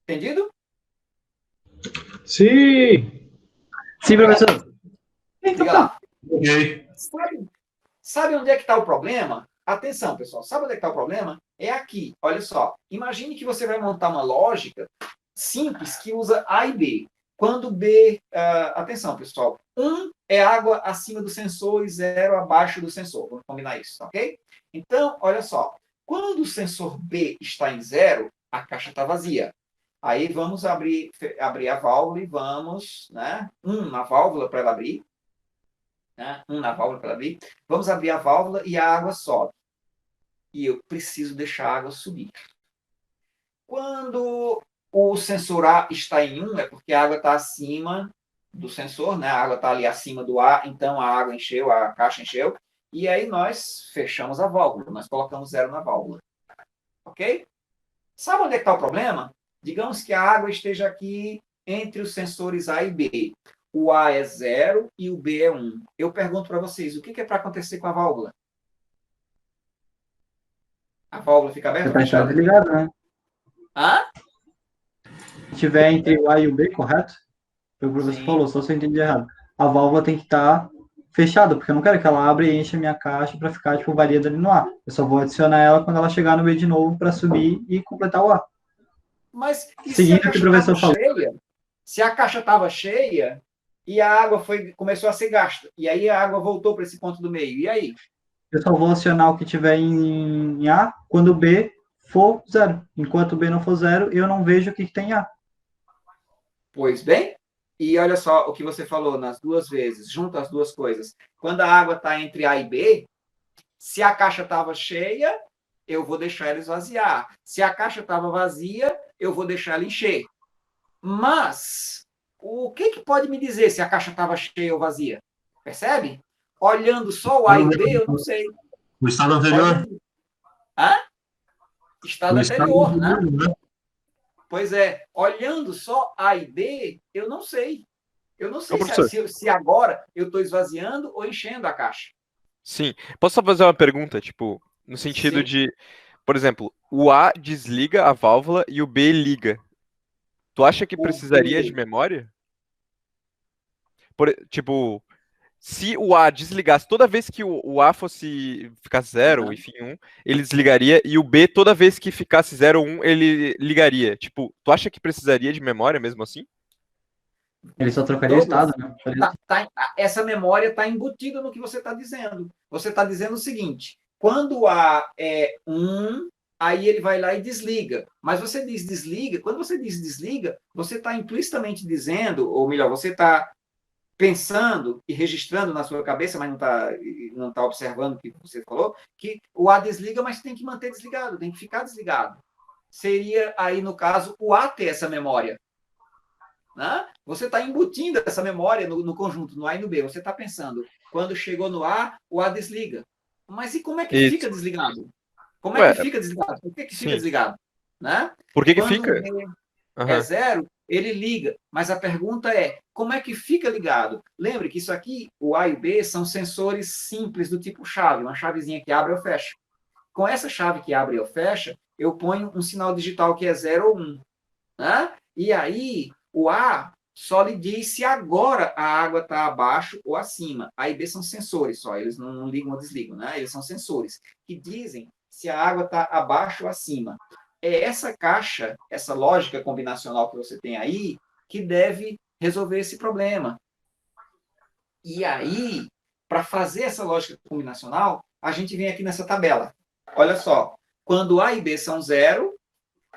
Entendido? Sim! Sim, professor. Diga lá. Ok. Sabe onde é que está o problema? Atenção, pessoal. Sabe onde é que está o problema? É aqui. Olha só. Imagine que você vai montar uma lógica simples que usa A e B. Quando B... atenção, pessoal. 1 é água acima do sensor e 0 abaixo do sensor. Vamos combinar isso, ok? Então, olha só. Quando o sensor B está em 0, a caixa está vazia. Aí vamos abrir a válvula e vamos, né? 1 na válvula para ela abrir. Né? 1 na válvula para ela abrir. Vamos abrir a válvula e a água sobe. E eu preciso deixar a água subir. Quando o sensor A está em 1, é porque a água está acima do sensor, né? A água está ali acima do A, então a água encheu, a caixa encheu. E aí nós fechamos a válvula, nós colocamos 0 na válvula. Ok? Sabe onde é que está o problema? Digamos que a água esteja aqui entre os sensores A e B. O A é 0 e o B é 1. Eu pergunto para vocês, o que é para acontecer com a válvula? A válvula fica aberta ou Você está fechada? ligado, né? Hã? Se tiver entre o A e o B, correto? Foi o que você Sim. falou, só se eu entendi errado. A válvula tem que estar fechada, porque eu não quero que ela abra e encha a minha caixa para ficar, tipo, variando ali no A. Eu só vou adicionar ela quando ela chegar no B de novo para subir e completar o A. Mas e se a Seguindo o que o caixa professor estava falou. cheia? Se a caixa estava cheia e a água começou a ser gasta, e aí a água voltou para esse ponto do meio, e aí? Eu só vou acionar o que tiver em A quando o B for 0. Enquanto o B não for 0, eu não vejo o que tem em A. Pois bem, e olha só o que você falou nas duas vezes, junta as duas coisas. Quando a água está entre A e B, se a caixa estava cheia, eu vou deixar ela esvaziar. Se a caixa estava vazia, eu vou deixar ela encher. Mas, o que pode me dizer se a caixa estava cheia ou vazia? Percebe? Olhando só o A e o B, eu não sei. O estado anterior. Olhando... Hã? Estado O estado anterior, né? anterior, né? Pois é, olhando só A e B, eu não sei. Eu não sei professor. se agora eu estou esvaziando ou enchendo a caixa. Sim. Posso só fazer uma pergunta, tipo, no sentido Sim. de, por exemplo, o A desliga a válvula e o B liga. Tu acha que O precisaria B- de memória? Tipo, se o A desligasse, toda vez que o A fosse ficar 0, Aham. enfim, 1, ele desligaria, e o B, toda vez que ficasse 0 ou 1, ele ligaria. Tipo, tu acha que precisaria de memória mesmo assim? Ele só trocaria o Douglas, estado, né? essa memória está embutida no que você está dizendo. Você está dizendo o seguinte: quando o A é 1, aí ele vai lá e desliga. Mas você diz desliga, quando você diz desliga, você está implicitamente dizendo, ou melhor, você está pensando e registrando na sua cabeça, mas não tá observando o que você falou, que o A desliga, mas tem que manter desligado, tem que ficar desligado. Seria aí, no caso, o A ter essa memória. Né? Você está embutindo essa memória no conjunto, no A e no B. Você está pensando, quando chegou no A, o A desliga. Mas e como é que Isso. fica desligado? Como Ué, é que fica desligado? Por que fica sim. desligado? Né? Por que Quando fica? o B é Aham. 0, ele liga. Mas a pergunta é, como é que fica ligado? Lembre que isso aqui, o A e o B, são sensores simples do tipo chave, uma chavezinha que abre ou fecha. Com essa chave que abre ou fecha, eu ponho um sinal digital que é 0 ou 1. Né? E aí, o A só lhe diz se agora a água está abaixo ou acima. A e B são sensores só, eles não ligam ou desligam, né? Eles são sensores que dizem se a água está abaixo ou acima. É essa caixa, essa lógica combinacional que você tem aí, que deve resolver esse problema. E aí, para fazer essa lógica combinacional, a gente vem aqui nessa tabela. Olha só, quando A e B são 0,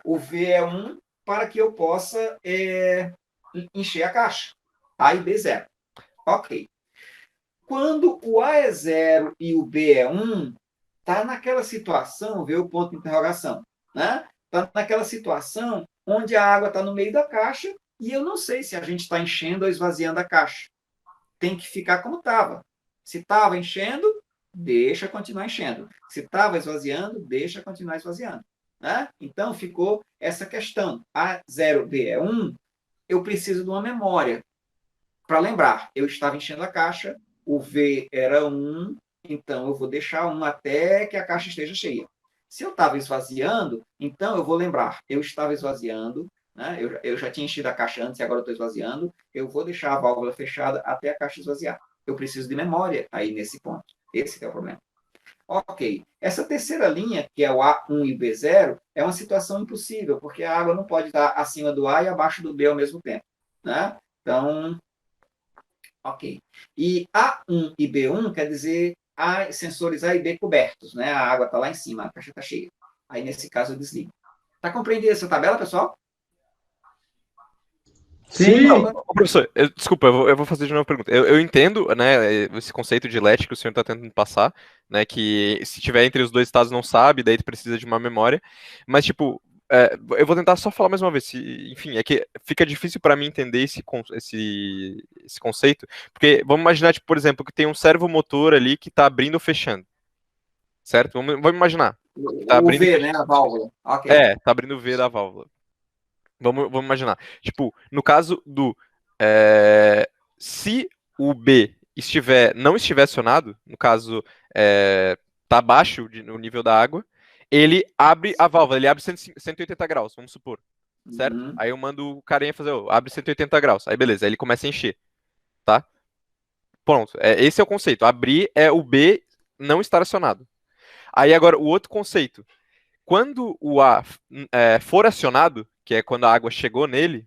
o V é 1, para que eu possa encher a caixa. A e B 0. Ok. Quando o A é 0 e o B é 1, está naquela situação, vê o ponto de interrogação, né? Está naquela situação onde a água está no meio da caixa e eu não sei se a gente está enchendo ou esvaziando a caixa. Tem que ficar como estava. Se estava enchendo, deixa continuar enchendo. Se estava esvaziando, deixa continuar esvaziando. Né? Então, ficou essa questão. A0, B é 1, eu preciso de uma memória para lembrar. Eu estava enchendo a caixa, o V era 1, então eu vou deixar 1 até que a caixa esteja cheia. Se eu estava esvaziando, então eu vou lembrar. Eu estava esvaziando, né? Eu já tinha enchido a caixa antes e agora eu estou esvaziando. Eu vou deixar a válvula fechada até a caixa esvaziar. Eu preciso de memória aí nesse ponto. Esse é o problema. Ok. Essa terceira linha, que é o A1 e o B0, é uma situação impossível, porque a água não pode estar acima do A e abaixo do B ao mesmo tempo. Né? Então, ok. E A1 e B1 quer dizer sensores A e B cobertos. Né? A água está lá em cima, a caixa está cheia. Aí, nesse caso, eu desligo. Está compreendida essa tabela, pessoal? Sim. Professor, desculpa, eu vou fazer de novo a pergunta. Eu entendo, né, esse conceito de LED que o senhor está tentando passar, né, que se tiver entre os dois estados não sabe, daí tu precisa de uma memória, mas, tipo, eu vou tentar só falar mais uma vez. Enfim, é que fica difícil para mim entender esse conceito, porque vamos imaginar, tipo, por exemplo, que tem um servomotor ali que está abrindo ou fechando, certo? Vamos imaginar. Tá O abrindo e V, fechando. né? A válvula. Ok. Tá abrindo o V da válvula. Vamos imaginar. Tipo, no caso se o B não estiver acionado, no caso, tá abaixo no nível da água, ele abre a válvula, ele abre 180 graus, vamos supor, certo? Uhum. Aí eu mando o carinha fazer, abre 180 graus, aí beleza, aí ele começa a encher, tá? Pronto, esse é o conceito, abrir é o B não estar acionado. Aí agora, o outro conceito, quando o A for acionado, que é quando a água chegou nele,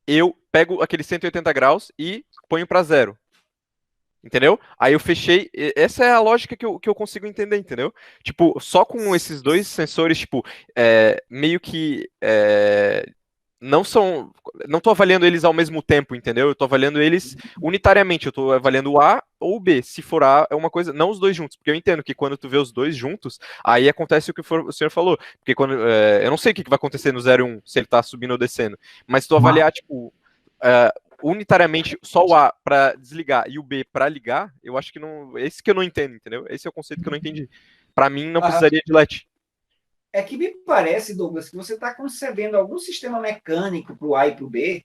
eu pego aquele 180 graus e ponho para zero. Entendeu? Aí eu fechei. Essa é a lógica que eu consigo entender, entendeu? Tipo, só com esses dois sensores, tipo, meio que não são. Não tô avaliando eles ao mesmo tempo, entendeu? Eu tô avaliando eles unitariamente. Eu tô avaliando o A ou o B. Se for A, é uma coisa. Não os dois juntos. Porque eu entendo que quando tu vê os dois juntos, aí acontece o que o senhor falou. Porque quando. Eu não sei o que vai acontecer no 0 e 1, se ele tá subindo ou descendo. Mas se tu avaliar, tipo. Unitariamente só o A para desligar e o B para ligar, eu acho que não. Esse que eu não entendo, entendeu? Esse é o conceito que eu não entendi. Para mim, não precisaria de LED. É que me parece, Douglas, que você está concebendo algum sistema mecânico para o A e para o B,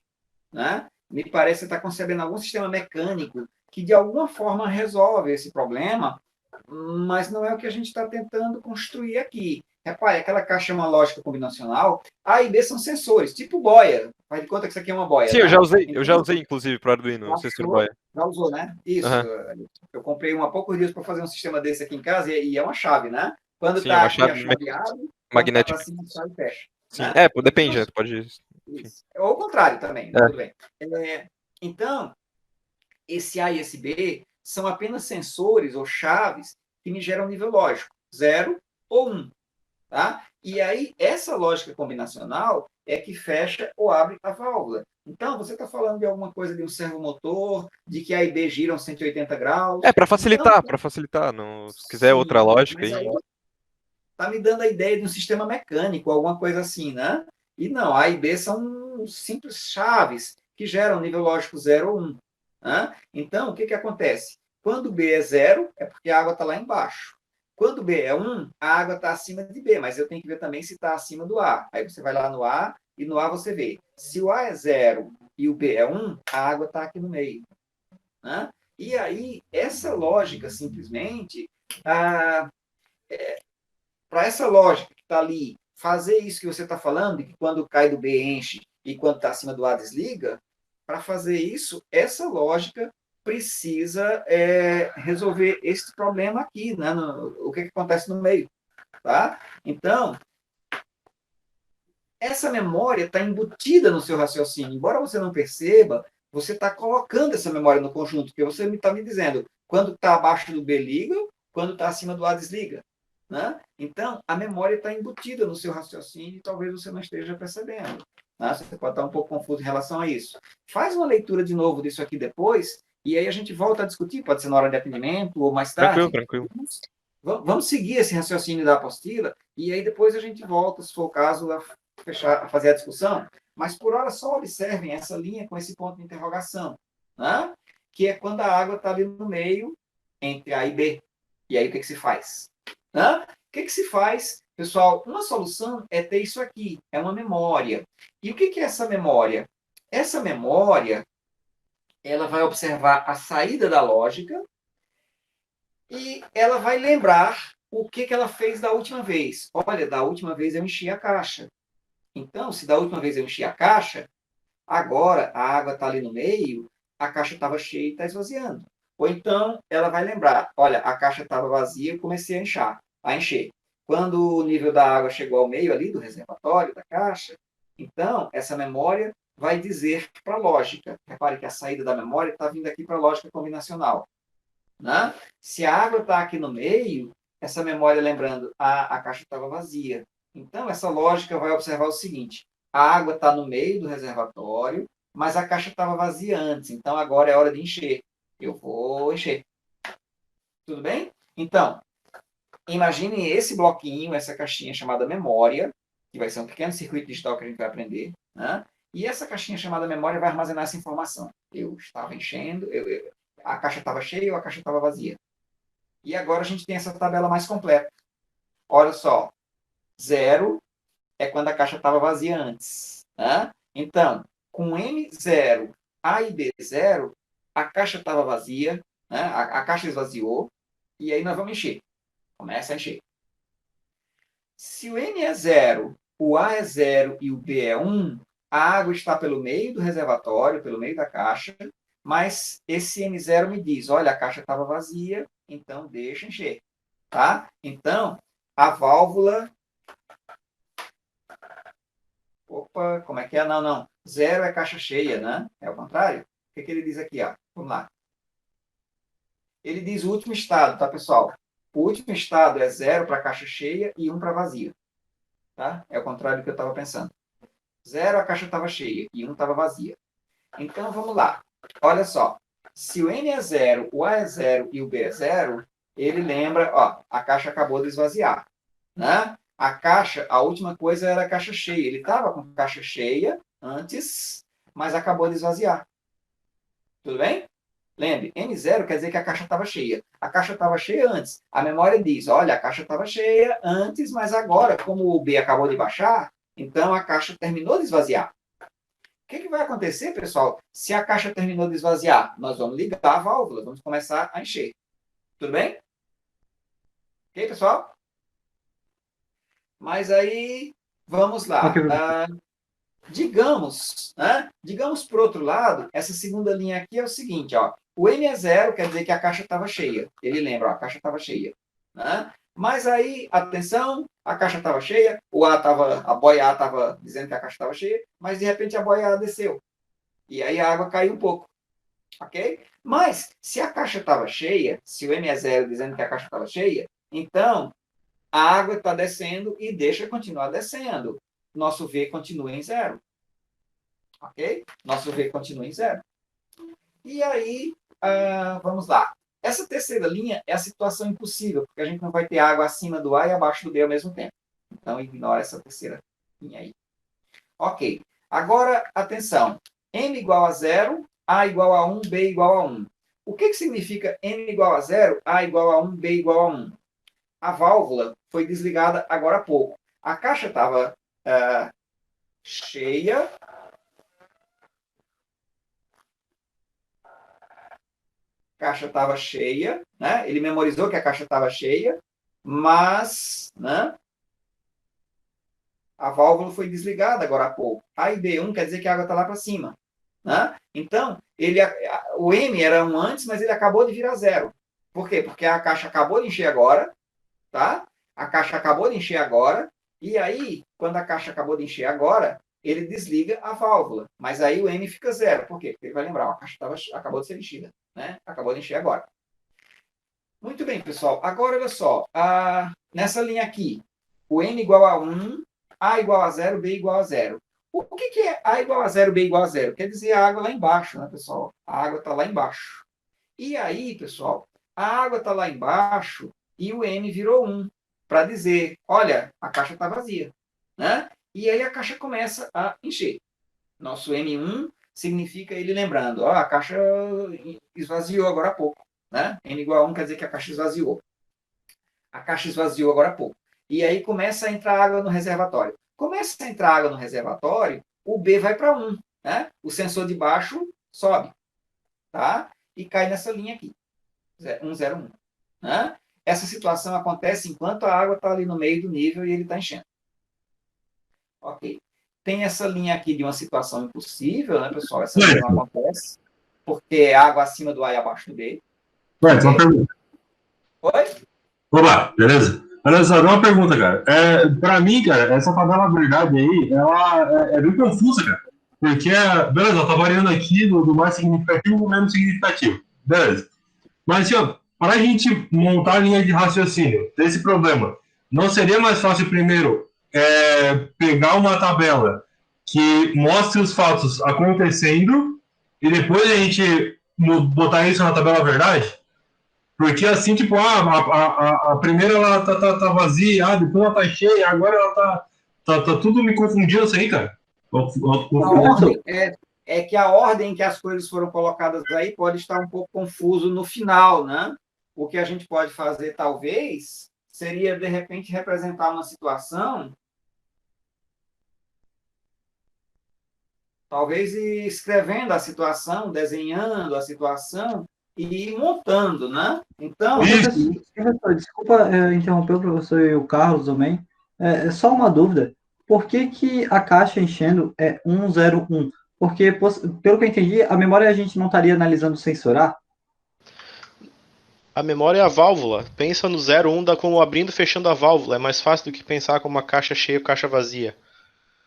né? Me parece que você está concebendo algum sistema mecânico que, de alguma forma, resolve esse problema, mas não é o que a gente está tentando construir aqui. Repare, aquela caixa é uma lógica combinacional, A e B são sensores, tipo boia. Faz de conta que isso aqui é uma boia. Sim, né? eu já usei, inclusive, para Arduino, o sensor boia. Já usou, né? Isso. Uhum. Eu comprei há poucos dias para fazer um sistema desse aqui em casa e é uma chave, né? Quando Sim, está uma aqui, a chave chave abre, magnética. quando está para cima, a chave fecha. Sim, Né? depende, Então, né? Tu pode. isso. Ou ao contrário também, tudo bem. Então, esse A e esse B são apenas sensores ou chaves que me geram nível lógico, 0 ou 1. Tá? E aí, essa lógica combinacional é que fecha ou abre a válvula. Então, você está falando de alguma coisa de um servomotor, de que A e B giram 180 graus. Para facilitar, Então, para facilitar. Não, se quiser sim, outra lógica mas aí. Está me dando a ideia de um sistema mecânico, alguma coisa assim, né? E não, A e B são simples chaves que geram nível lógico 0 ou 1. Né? Então, o que, que acontece? Quando B é 0, é porque a água está lá embaixo. Quando B é 1, a água está acima de B, mas eu tenho que ver também se está acima do A. Aí você vai lá no A, e no A você vê. Se o A é 0 e o B é 1, a água está aqui no meio. Né? E aí, essa lógica, simplesmente, para essa lógica que está ali, fazer isso que você está falando, que quando cai do B enche e quando está acima do A desliga, para fazer isso, essa lógica precisa resolver esse problema aqui, né? O que acontece no meio. Tá? Então, essa memória está embutida no seu raciocínio. Embora você não perceba, você está colocando essa memória no conjunto, porque você está me dizendo quando está abaixo do B liga, quando está acima do A desliga. Né? Então, a memória está embutida no seu raciocínio e talvez você não esteja percebendo. Né? Você pode estar um pouco confuso em relação a isso. Faz uma leitura de novo disso aqui depois e aí a gente volta a discutir, pode ser na hora de atendimento ou mais tarde. Tranquilo. Vamos seguir esse raciocínio da apostila e aí depois a gente volta, se for o caso, a fazer a discussão. Mas por hora só observem essa linha com esse ponto de interrogação, né? Que é quando a água está ali no meio entre A e B. E aí o que se faz? Né? O que se faz? Pessoal, uma solução é ter isso aqui, é uma memória. E o que é essa memória? Essa memória, ela vai observar a saída da lógica e ela vai lembrar o que ela fez da última vez. Olha, da última vez eu enchi a caixa. Então, se da última vez eu enchi a caixa, agora a água está ali no meio, a caixa estava cheia e está esvaziando. Ou então, ela vai lembrar, olha, a caixa estava vazia e comecei a encher. Quando o nível da água chegou ao meio ali do reservatório, da caixa, então, essa memória vai dizer para a lógica. Repare que a saída da memória está vindo aqui para a lógica combinacional. Né? Se a água está aqui no meio, essa memória lembrando, a caixa estava vazia. Então, essa lógica vai observar o seguinte, a água está no meio do reservatório, mas a caixa estava vazia antes, então agora é hora de encher. Eu vou encher. Tudo bem? Então, imagine esse bloquinho, essa caixinha chamada memória, que vai ser um pequeno circuito digital que a gente vai aprender, né? E essa caixinha chamada memória vai armazenar essa informação. Eu estava enchendo, a caixa estava cheia ou a caixa estava vazia. E agora a gente tem essa tabela mais completa. Olha só, 0 é quando a caixa estava vazia antes, né? Então, com M0, A e B0, a caixa estava vazia, né? A caixa esvaziou, e aí nós vamos encher. Começa a encher. Se o M é 0, o A é 0 e o B é 1, a água está pelo meio do reservatório, pelo meio da caixa, mas esse M0 me diz, olha, a caixa estava vazia, então deixa encher. Tá? Então, a válvula... Opa, como é que é? Não. 0 é caixa cheia, né? É o contrário. O que ele diz aqui? Ó? Vamos lá. Ele diz o último estado, tá, pessoal? O último estado é 0 para caixa cheia e 1 para vazia. Tá? É o contrário do que eu estava pensando. 0 a caixa estava cheia e 1 estava vazia. Então, vamos lá. Olha só. Se o N é 0, o A é 0 e o B é 0, ele lembra, ó, a caixa acabou de esvaziar. Né? A caixa, a última coisa era a caixa cheia. Ele estava com caixa cheia antes, mas acabou de esvaziar. Tudo bem? Lembre, M0 quer dizer que a caixa estava cheia. A caixa estava cheia antes. A memória diz, olha, a caixa estava cheia antes, mas agora, como o B acabou de baixar, então a caixa terminou de esvaziar. O que vai acontecer, pessoal, se a caixa terminou de esvaziar? Nós vamos ligar a válvula, vamos começar a encher. Tudo bem? Ok, pessoal? Mas aí, vamos lá. Digamos, né? Digamos, por outro lado, essa segunda linha aqui é o seguinte, ó. O M é 0, quer dizer que a caixa estava cheia. Ele lembra, ó, a caixa estava cheia. Né? Mas aí, atenção, a caixa estava cheia, a boia A estava dizendo que a caixa estava cheia, mas de repente a boia A desceu. E aí a água caiu um pouco. Ok? Mas, se a caixa estava cheia, se o M é 0 dizendo que a caixa estava cheia, então a água está descendo e deixa continuar descendo. Nosso V continua em 0. Ok? Nosso V continua em 0. E aí, vamos lá. Essa terceira linha é a situação impossível, porque a gente não vai ter água acima do A e abaixo do B ao mesmo tempo. Então, ignora essa terceira linha aí. Ok. Agora, atenção. M igual a 0, A igual a 1, B igual a 1. O que significa M igual a 0, A igual a 1, B igual a 1? A válvula foi desligada agora há pouco. A caixa estava cheia. A caixa estava cheia, né? Ele memorizou que a caixa estava cheia, mas, né? A válvula foi desligada agora há pouco. A e B1 quer dizer que a água está lá para cima. Né? Então, o M era 1 antes, mas ele acabou de virar 0. Por quê? Porque a caixa acabou de encher agora, tá? A caixa acabou de encher agora, e aí, quando a caixa acabou de encher agora, ele desliga a válvula. Mas aí o M fica 0. Por quê? Porque ele vai lembrar, a caixa acabou de ser enchida. Né? Acabou de encher agora. Muito bem, pessoal. Agora, olha só. Nessa linha aqui, o M igual a 1, A igual a 0, B igual a 0. O que é A igual a 0, B igual a 0? Quer dizer a água lá embaixo, né, pessoal? A água está lá embaixo. E aí, pessoal, a água está lá embaixo e o M virou 1, para dizer, olha, a caixa está vazia. Né? E aí a caixa começa a encher. Nosso M1 significa ele lembrando, a caixa esvaziou agora há pouco. Né? N igual a 1 quer dizer que a caixa esvaziou. A caixa esvaziou agora há pouco. E aí começa a entrar água no reservatório. Começa a entrar água no reservatório, o B vai para 1. Né? O sensor de baixo sobe. Tá? E cai nessa linha aqui. 101. Né? Essa situação acontece enquanto a água está ali no meio do nível e ele está enchendo. Ok. Tem essa linha aqui de uma situação impossível, né, pessoal? Essa linha não acontece, porque é água acima do A e abaixo do B. Ué, uma pergunta. Oi? Olá, beleza? Olha só, uma pergunta, cara. Pra mim, cara, essa tabela verdade aí, ela é bem confusa, cara. Porque, beleza, ela tá variando aqui do mais significativo pro menos significativo. Beleza. Mas, assim, ó, para a gente montar a linha de raciocínio desse problema, não seria mais fácil primeiro pegar uma tabela que mostre os fatos acontecendo e depois a gente botar isso na tabela verdade? Porque assim, tipo, a primeira ela tá vazia, depois ela tá cheia, agora ela Tá tudo me confundindo isso aí, cara. A ordem é que a ordem que as coisas foram colocadas aí pode estar um pouco confuso no final, né? O que a gente pode fazer, talvez, seria, de repente, representar uma situação, talvez escrevendo a situação, desenhando a situação e montando, né? Então, Professor, desculpa interromper o professor e o Carlos também. É só uma dúvida. Por que que a caixa enchendo é 101? Porque, pelo que eu entendi, a memória a gente não estaria analisando sem censurar? A memória é a válvula. Pensa no 01 como abrindo e fechando a válvula. É mais fácil do que pensar como uma caixa cheia ou caixa vazia.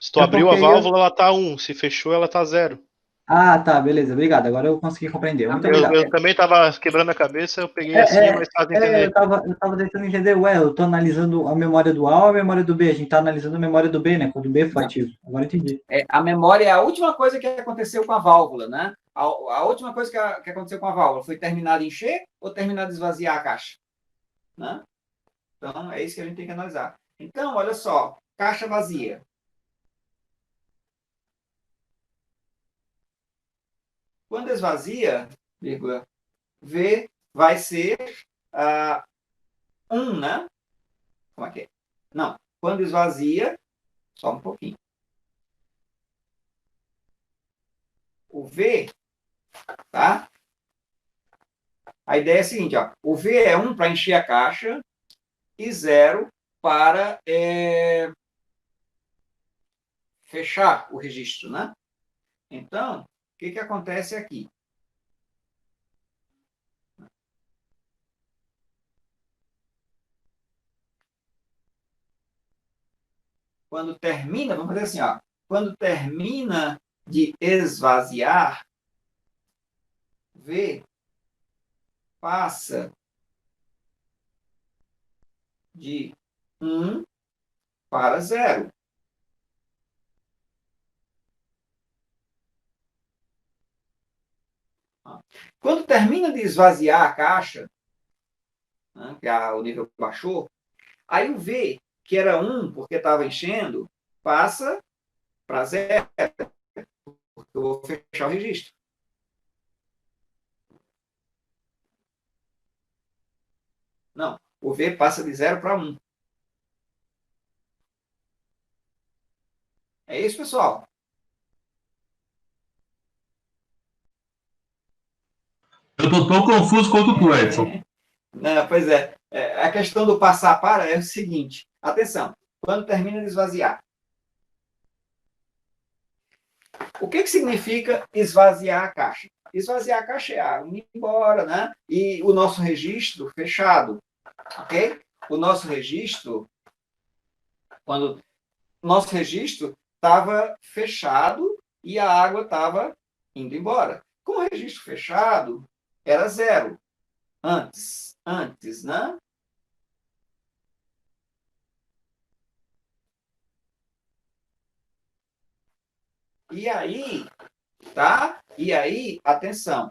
Se tu É abriu a porque válvula, ela tá 1. Se fechou, ela tá 0. Ah, tá, beleza, obrigado. Agora eu consegui compreender. Muito obrigado. Eu também tava quebrando a cabeça, eu peguei assim, é mais fácil de entender. Eu tava tentando entender, eu tô analisando a memória do A ou a memória do B? A gente tá analisando a memória do B, né? Quando o B foi ativo. Agora eu entendi. a memória é a última coisa que aconteceu com a válvula, né? A última coisa que aconteceu com a válvula foi terminar de encher ou terminar de esvaziar a caixa? Né? Então, é isso que a gente tem que analisar. Então, olha só, caixa vazia. Quando esvazia, vírgula, V vai ser 1, né? Como é que é? Não, quando esvazia, só um pouquinho. O V, tá? A ideia é a seguinte, ó, o V é 1 para encher a caixa e 0 para fechar o registro, né? Então, o que acontece aqui? Quando termina, vamos fazer assim, ó, quando termina de esvaziar, V passa de 1 para 0. Quando termina de esvaziar a caixa, né, que o nível baixou, aí o V, que era 1 porque estava enchendo, passa para 0, porque eu vou fechar o registro. Não, o V passa de 0 para 1. É isso, pessoal. Eu tô tão confuso quanto tu, Edson. Não, pois é. A questão do passar para é o seguinte. Atenção. Quando termina de esvaziar. O que significa esvaziar a caixa? Esvaziar a caixa é a água ir embora, né? E o nosso registro fechado. Ok? O nosso registro, quando nosso registro estava fechado e a água estava indo embora. Com o registro fechado, era 0. Antes, né? E aí, tá? E aí, atenção,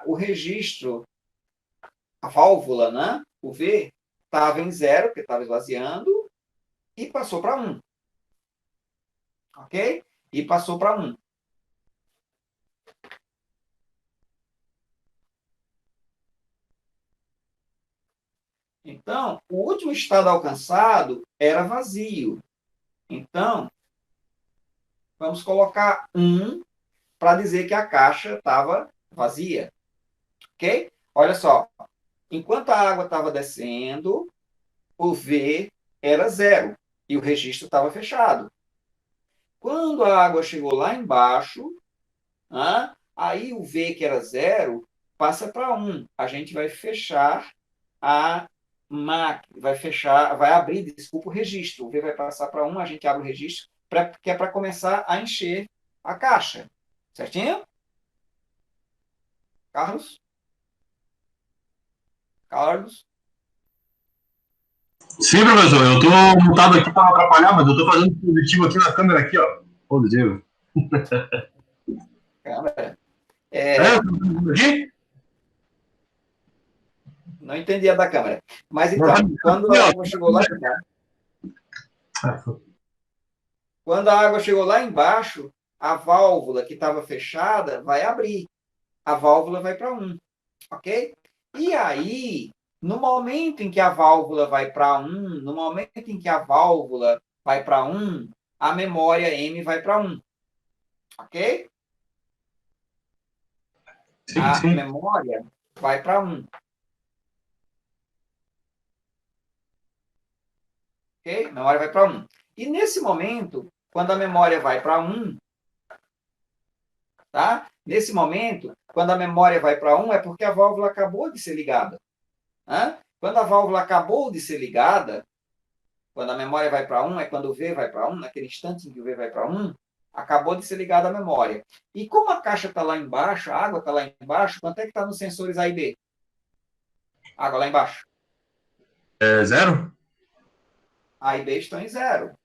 o registro, a válvula, né? O V, estava em 0, porque estava esvaziando, e passou para 1. Ok? E passou para 1. Então, o último estado alcançado era vazio. Então, vamos colocar 1 para dizer que a caixa estava vazia. Ok? Olha só. Enquanto a água estava descendo, o V era 0 e o registro estava fechado. Quando a água chegou lá embaixo, aí o V, que era 0, passa para 1. A gente vai fechar a máquina, vai abrir, desculpa, o registro. O V vai passar para 1, a gente abre o registro, que é para começar a encher a caixa. Certinho? Carlos? Carlos? Sim, professor, eu tô montado aqui para não atrapalhar, mas eu tô fazendo positivo aqui na câmera, aqui, ó. Positivo. Câmera. Aqui? Não entendi a da câmera. Mas então, quando a água chegou lá embaixo. Quando a água chegou lá embaixo, a válvula que estava fechada vai abrir. A válvula vai para 1, ok? E aí, no momento em que a válvula vai para 1, no momento em que a válvula vai para 1, a memória M vai para 1, ok? Sim, A sim. memória vai para 1. Ok? A memória vai para 1. E nesse momento, quando a memória vai para 1, tá? Nesse momento, quando a memória vai para 1, é porque a válvula acabou de ser ligada. Né? Quando a válvula acabou de ser ligada, quando a memória vai para 1, é quando o V vai para 1, naquele instante em que o V vai para 1, acabou de ser ligada a memória. E como a caixa está lá embaixo, a água está lá embaixo, quanto é que está nos sensores A e B? Água lá embaixo. É 0? A e B estão em 0.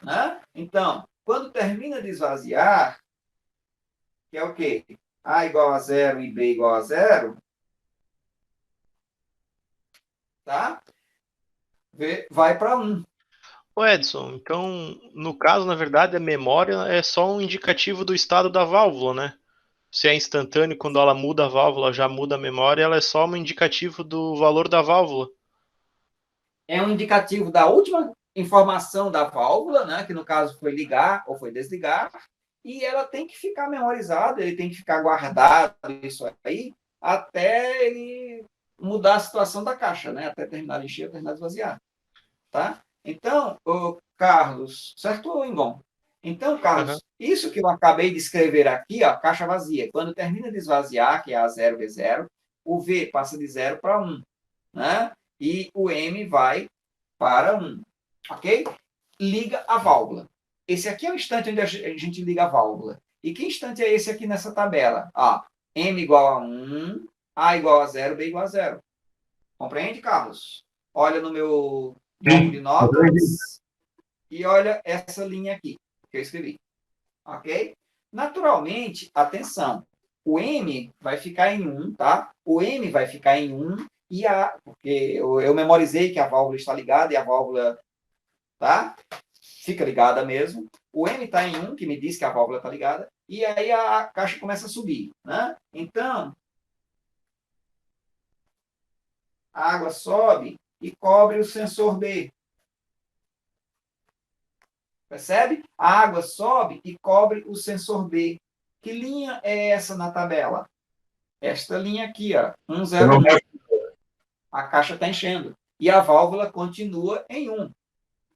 Né? Então, quando termina de esvaziar, que é o quê? A igual a 0 e B igual a 0, tá? Vai para 1. Ô Edson, então, no caso, na verdade, a memória é só um indicativo do estado da válvula, né? Se é instantâneo, quando ela muda a válvula, já muda a memória, ela é só um indicativo do valor da válvula. É um indicativo da última informação da válvula, né? Que no caso foi ligar ou foi desligar, e ela tem que ficar memorizada, ele tem que ficar guardado isso aí, até ele mudar a situação da caixa, né? Até terminar de encher, terminar de esvaziar. Tá? Então, o Carlos, certo, Ingon? Então, Carlos, Aham. isso que eu acabei de escrever aqui, ó, caixa vazia, quando termina de esvaziar, que é A0, V0, o V passa de 0 para 1, né? E o M vai para 1, ok? Liga a válvula. Esse aqui é o instante onde a gente liga a válvula. E que instante é esse aqui nessa tabela? Ah, M igual a 1, A igual a 0, B igual a 0. Compreende, Carlos? Olha no meu bloco de Sim. notas e olha essa linha aqui que eu escrevi. Ok? Naturalmente, atenção, o M vai ficar em 1, tá? O M vai ficar em 1 e a... Porque eu memorizei que a válvula está ligada e a válvula, tá? Fica ligada mesmo. O M está em 1, que me diz que a válvula está ligada, e aí a caixa começa a subir, né? Então, a água sobe e cobre o sensor B. Percebe? A água sobe e cobre o sensor B. Que linha é essa na tabela? Esta linha aqui, ó, 101. A caixa está enchendo. E a válvula continua em 1.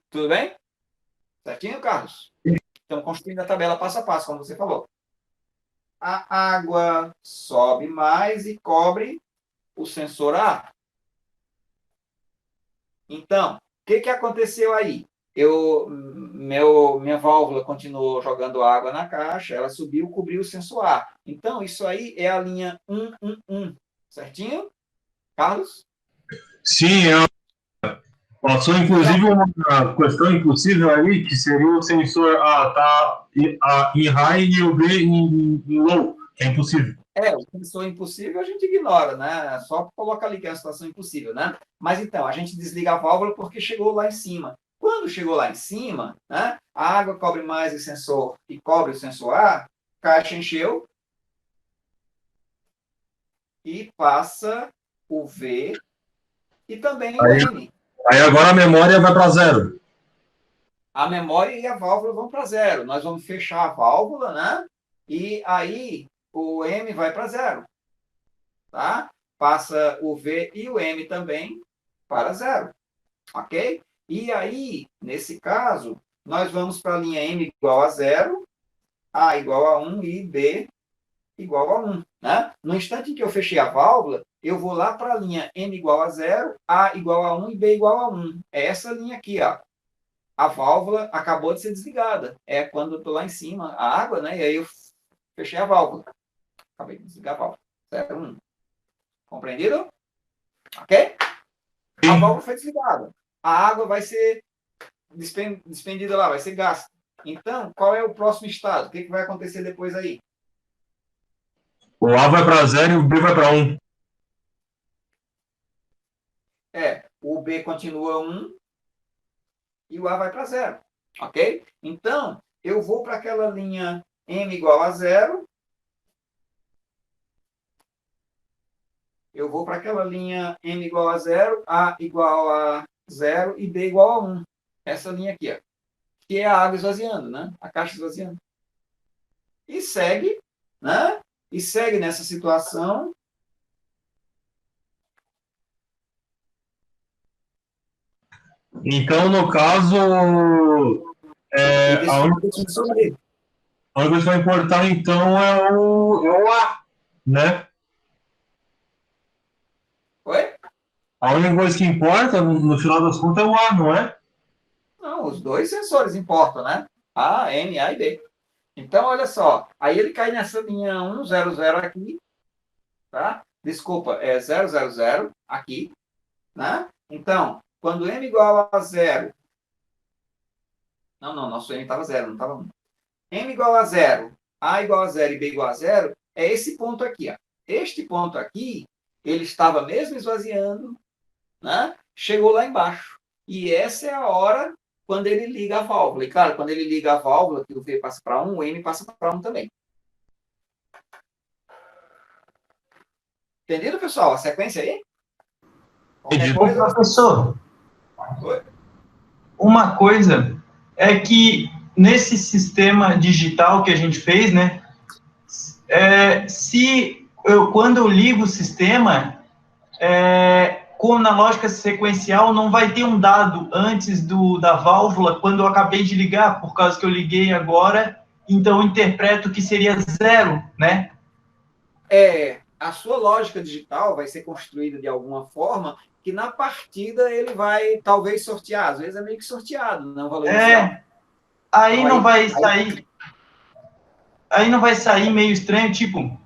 Tudo bem? Certinho, Carlos? Estamos construindo a tabela passo a passo, como você falou. A água sobe mais e cobre o sensor A. Então, o que aconteceu aí? Minha válvula continuou jogando água na caixa, ela subiu, cobriu o sensor A. Então, isso aí é a linha 111, certinho? Carlos? Sim, passou inclusive uma questão impossível aí, que seria o sensor tá em high e o B em low, que é impossível. O sensor impossível a gente ignora, né? Só coloca ali que é uma situação impossível, né? Mas então, a gente desliga a válvula porque chegou lá em cima. Quando chegou lá em cima, né, a água cobre mais o sensor e cobre o sensor A, a caixa encheu e passa o V e também o M. Aí agora a memória vai para 0. A memória e a válvula vão para 0. Nós vamos fechar a válvula, né? E aí o M vai para 0. Tá? Passa o V e o M também para 0. Ok? E aí, nesse caso, nós vamos para a linha M igual a 0, A igual a 1 e B igual a 1. Né? No instante em que eu fechei a válvula, eu vou lá para a linha M igual a 0, A igual a 1 e B igual a 1. É essa linha aqui, ó. A válvula acabou de ser desligada. É quando eu estou lá em cima, a água, né? E aí eu fechei a válvula. Acabei de desligar a válvula. 0, 1. Compreendido? Ok? A válvula foi desligada. A água vai ser despendida lá, vai ser gasta. Então, qual é o próximo estado? O que vai acontecer depois aí? O A vai para 0 e o B vai para 1. O B continua 1 e o A vai para 0. Ok? Então, eu vou para aquela linha M igual a 0. Eu vou para aquela linha M igual a 0, A igual a 0 e B igual a 1. Essa linha aqui, ó, que é a água esvaziando, né? A caixa esvaziando. E segue, né? E segue nessa situação. Então, no caso, E a única coisa que vai importar, então, é o A, né? Oi? A única coisa que importa, no final das contas, é o A, não é? Não, os dois sensores importam, né? A, N, A e B. Então, olha só. Aí ele cai nessa linha 100 aqui, tá? Desculpa, é 000 aqui, né? Então, quando M igual a 0... Não, nosso M estava 0, não estava 1. M igual a 0, A igual a 0 e B igual a 0, é esse ponto aqui, ó. Este ponto aqui, ele estava mesmo esvaziando, né? Chegou lá embaixo. E essa é a hora quando ele liga a válvula. E, claro, quando ele liga a válvula, que o V passa para 1, o M passa para 1 também. Entendido, pessoal? A sequência aí? Qualquer Ô, coisa... professor, Oi? uma coisa é que nesse sistema digital que a gente fez, né, quando eu ligo o sistema, como na lógica sequencial, não vai ter um dado antes da válvula quando eu acabei de ligar, por causa que eu liguei agora, então eu interpreto que seria 0, né? A sua lógica digital vai ser construída de alguma forma que na partida ele vai talvez sortear, às vezes é meio que sorteado, não valor inicial. Aí Então, não vai sair. Aí não vai sair meio estranho, tipo,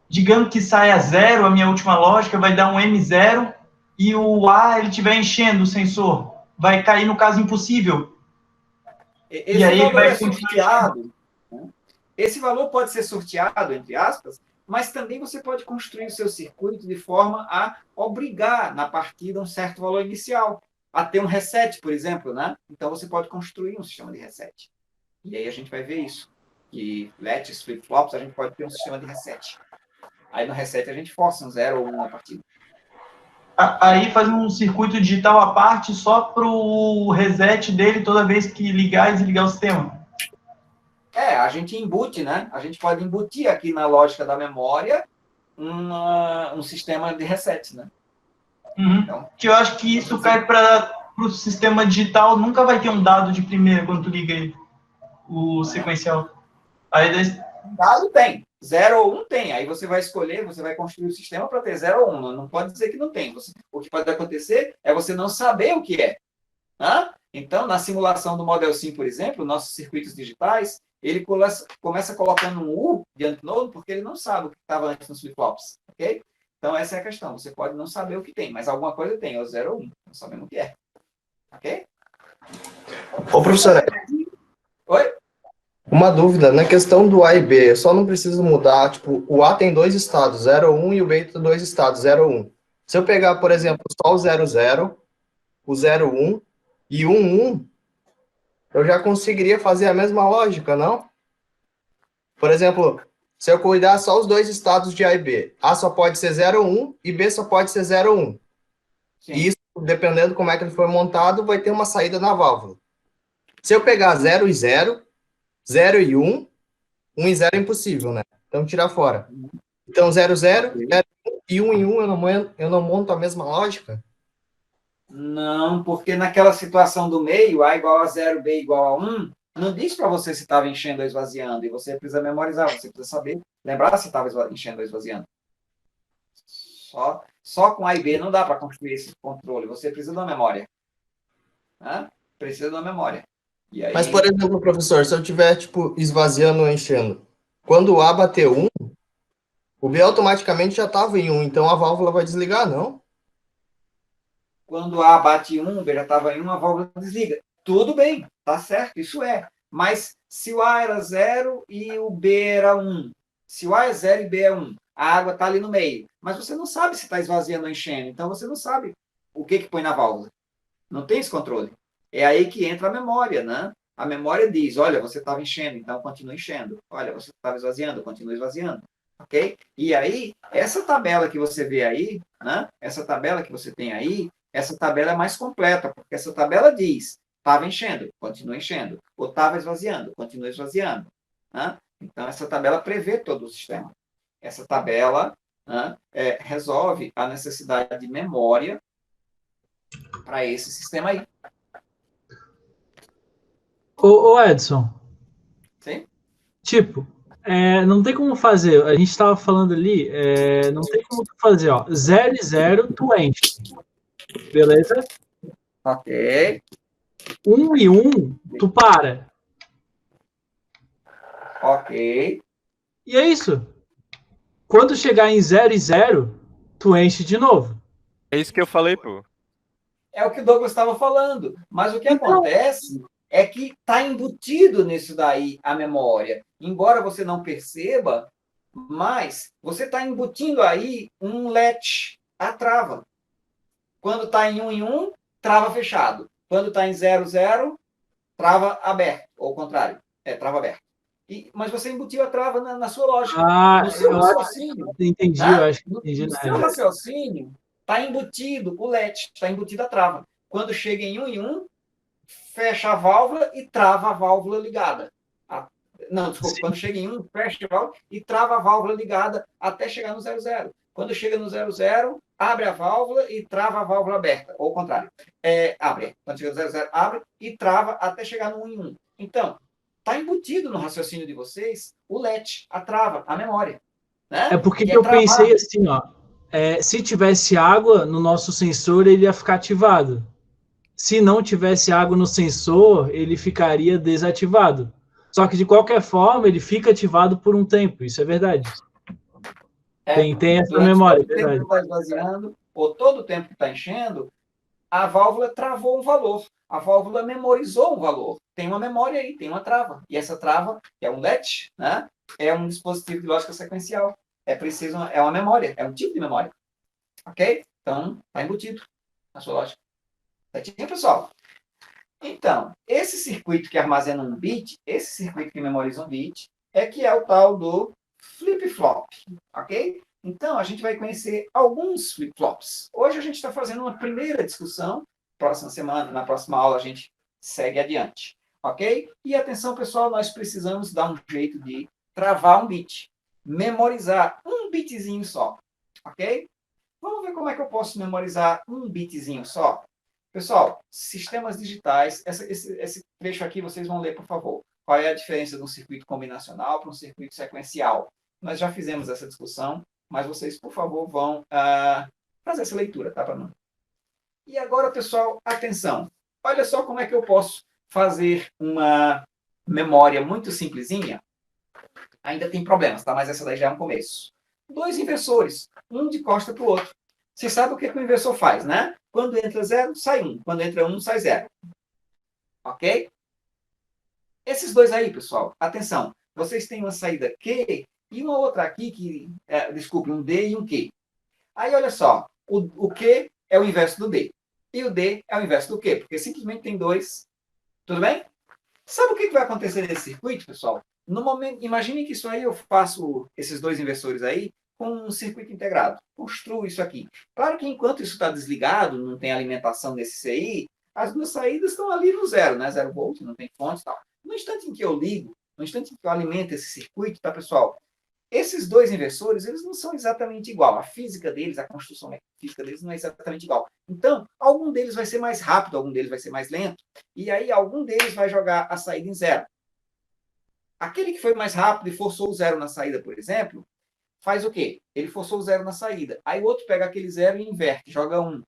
digamos que saia 0, a minha última lógica vai dar um M0 e o A ele estiver enchendo o sensor. Vai cair no caso impossível. Esse aí valor ele vai é sorteado. Né? Esse valor pode ser sorteado, entre aspas, mas também você pode construir o seu circuito de forma a obrigar na partida um certo valor inicial, a ter um reset, por exemplo, né? Então você pode construir um sistema de reset. E aí a gente vai ver isso. Que lets, flip-flops, a gente pode ter um sistema de reset. Aí no reset a gente força um 0 ou 1 na partida. Aí faz um circuito digital à parte só para o reset dele toda vez que ligar e desligar o sistema. A gente embute, né? A gente pode embutir aqui na lógica da memória um sistema de reset, né? Uhum. Então, que eu acho que isso cai para o sistema digital, nunca vai ter um dado de primeira quando tu liga ele, o sequencial. Aí dado tem, 0 ou 1 tem. Aí você vai escolher, você vai construir o sistema para ter 0 ou 1. Não pode dizer que não tem. O que pode acontecer é você não saber o que é. Né? Então, na simulação do Model Sim, por exemplo, nossos circuitos digitais, ele começa colocando um U diante do nodo porque ele não sabe o que estava antes nos flip-flops. Ok? Então, essa é a questão. Você pode não saber o que tem, mas alguma coisa tem, ou 0 ou 1. Não sabemos o que é. Ok? Ô, professor. Oi? Uma dúvida, na questão do A e B, eu só não preciso mudar, tipo, o A tem 2 estados, 0 ou 1, e o B tem 2 estados, 0 ou 1. Se eu pegar, por exemplo, só o 0, 0, o 0, 1 e 1, 1, eu já conseguiria fazer a mesma lógica, não? Por exemplo, se eu cuidar só os 2 estados de A e B, A só pode ser 0 ou 1 e B só pode ser 0 ou 1. Sim. E isso, dependendo como é que ele foi montado, vai ter uma saída na válvula. Se eu pegar 0 e 0, 0 e 1, 1 e 0 é impossível, né? Então, tirar fora. Então, 0, 0, 0 e 1 e 1, eu não monto a mesma lógica? Não, porque naquela situação do meio, A igual a 0, B igual a 1, não diz para você se estava enchendo ou esvaziando, e você precisa memorizar, você precisa saber, lembrar se estava enchendo ou esvaziando. Só com A e B não dá para construir esse controle, você precisa de uma memória. Né? Precisa de uma memória. E aí... Mas, por exemplo, professor, se eu estiver, tipo, esvaziando ou enchendo, quando o A bater 1, o B automaticamente já estava em 1, então a válvula vai desligar, não? Quando A bate 1, o B já estava em 1, a válvula desliga. Tudo bem, tá certo, isso é. Mas se o A era 0 e o B era 1, se o A é 0 e B é 1, a água está ali no meio, mas você não sabe se está esvaziando ou enchendo, então você não sabe o que põe na válvula. Não tem esse controle. É aí que entra a memória, né? A memória diz, olha, você estava enchendo, então continua enchendo. Olha, você estava esvaziando, continua esvaziando. Ok? E aí, essa tabela que você vê aí, né? Essa tabela que você tem aí, essa tabela é mais completa, porque essa tabela diz, estava enchendo, continua enchendo. Ou estava esvaziando, continua esvaziando. Né? Então, essa tabela prevê todo o sistema. Essa tabela, né, resolve a necessidade de memória para esse sistema aí. Ô Edson, Sim? tipo, não tem como fazer, a gente estava falando ali, não tem como tu fazer, ó, 0 e 0 tu enche, beleza? Ok. 1 e 1 tu para. Ok. E é isso. Quando chegar em 0 e 0, tu enche de novo. É isso que eu falei, pô. É o que o Douglas estava falando. Mas o que acontece é que está embutido nisso daí a memória. Embora você não perceba, mas você está embutindo aí um latch, a trava. Quando está em 1, trava fechado. Quando está em 0, 0, trava aberto. Ou o contrário, trava aberto. Mas você embutiu a trava na sua lógica. Ah, no seu eu raciocínio. entendi, Né? eu acho que entendi. No seu raciocínio, está embutido o latch, está embutida a trava. Quando chega em 1, fecha a válvula e trava a válvula ligada. Não, desculpa, quando chega em 1, fecha a válvula e trava a válvula ligada até chegar no 0, 0. Quando chega no 0, 0, abre a válvula e trava a válvula aberta. Ou o contrário. Abre. Quando chega no 0, 0, abre e trava até chegar no 1 em 1. Então, está embutido no raciocínio de vocês o latch, a trava, a memória. Né? É porque eu pensei assim, ó. Se tivesse água no nosso sensor, ele ia ficar ativado. Se não tivesse água no sensor, ele ficaria desativado. Só que, de qualquer forma, ele fica ativado por um tempo. Isso é verdade. Tem essa memória, todo o tempo que está esvaziando, ou todo o tempo que está enchendo, a válvula travou um valor. A válvula memorizou um valor. Tem uma memória aí, tem uma trava. E essa trava é um latch, né? É um dispositivo de lógica sequencial. É uma memória, é um tipo de memória. Ok? Então, está embutido na sua lógica. Certinho, pessoal? Então, esse circuito que armazena um bit, esse circuito que memoriza um bit, que é o tal do flip-flop. Ok? Então, a gente vai conhecer alguns flip-flops. Hoje a gente está fazendo uma primeira discussão. Na próxima aula, a gente segue adiante. Ok? E atenção, pessoal, nós precisamos dar um jeito de travar um bit. Memorizar um bitzinho só. Ok? Vamos ver como é que eu posso memorizar um bitzinho só? Pessoal, sistemas digitais, esse trecho aqui vocês vão ler, por favor. Qual é a diferença de um circuito combinacional para um circuito sequencial? Nós já fizemos essa discussão, mas vocês, por favor, vão fazer essa leitura, tá, para mim? E agora, pessoal, atenção. Olha só como é que eu posso fazer uma memória muito simplesinha. Ainda tem problemas, tá? Mas essa daí já é um começo. 2 inversores, um de costa para o outro. Você sabe o que o inversor faz, né? Quando entra 0, sai 1. Quando entra 1, sai 0. Ok? Esses dois aí, pessoal, atenção. Vocês têm uma saída Q e uma outra aqui, desculpe, um D e um Q. Aí, olha só. O Q é o inverso do D. E o D é o inverso do Q, porque simplesmente tem 2. Tudo bem? Sabe o que vai acontecer nesse circuito, pessoal? No momento, imagine que isso aí eu faço esses 2 inversores aí com um circuito integrado. Construo isso aqui. Claro que enquanto isso está desligado, não tem alimentação nesse CI, as 2 saídas estão ali no 0, né? 0 volt, não tem fonte e tal. No instante em que eu ligo, no instante em que eu alimento esse circuito, tá, pessoal? Esses 2 inversores, eles não são exatamente igual. A física deles, a construção física deles não é exatamente igual. Então, algum deles vai ser mais rápido, algum deles vai ser mais lento, e aí algum deles vai jogar a saída em 0. Aquele que foi mais rápido e forçou o 0 na saída, por exemplo, faz o quê? Ele forçou o 0 na saída. Aí o outro pega aquele 0 e inverte, joga 1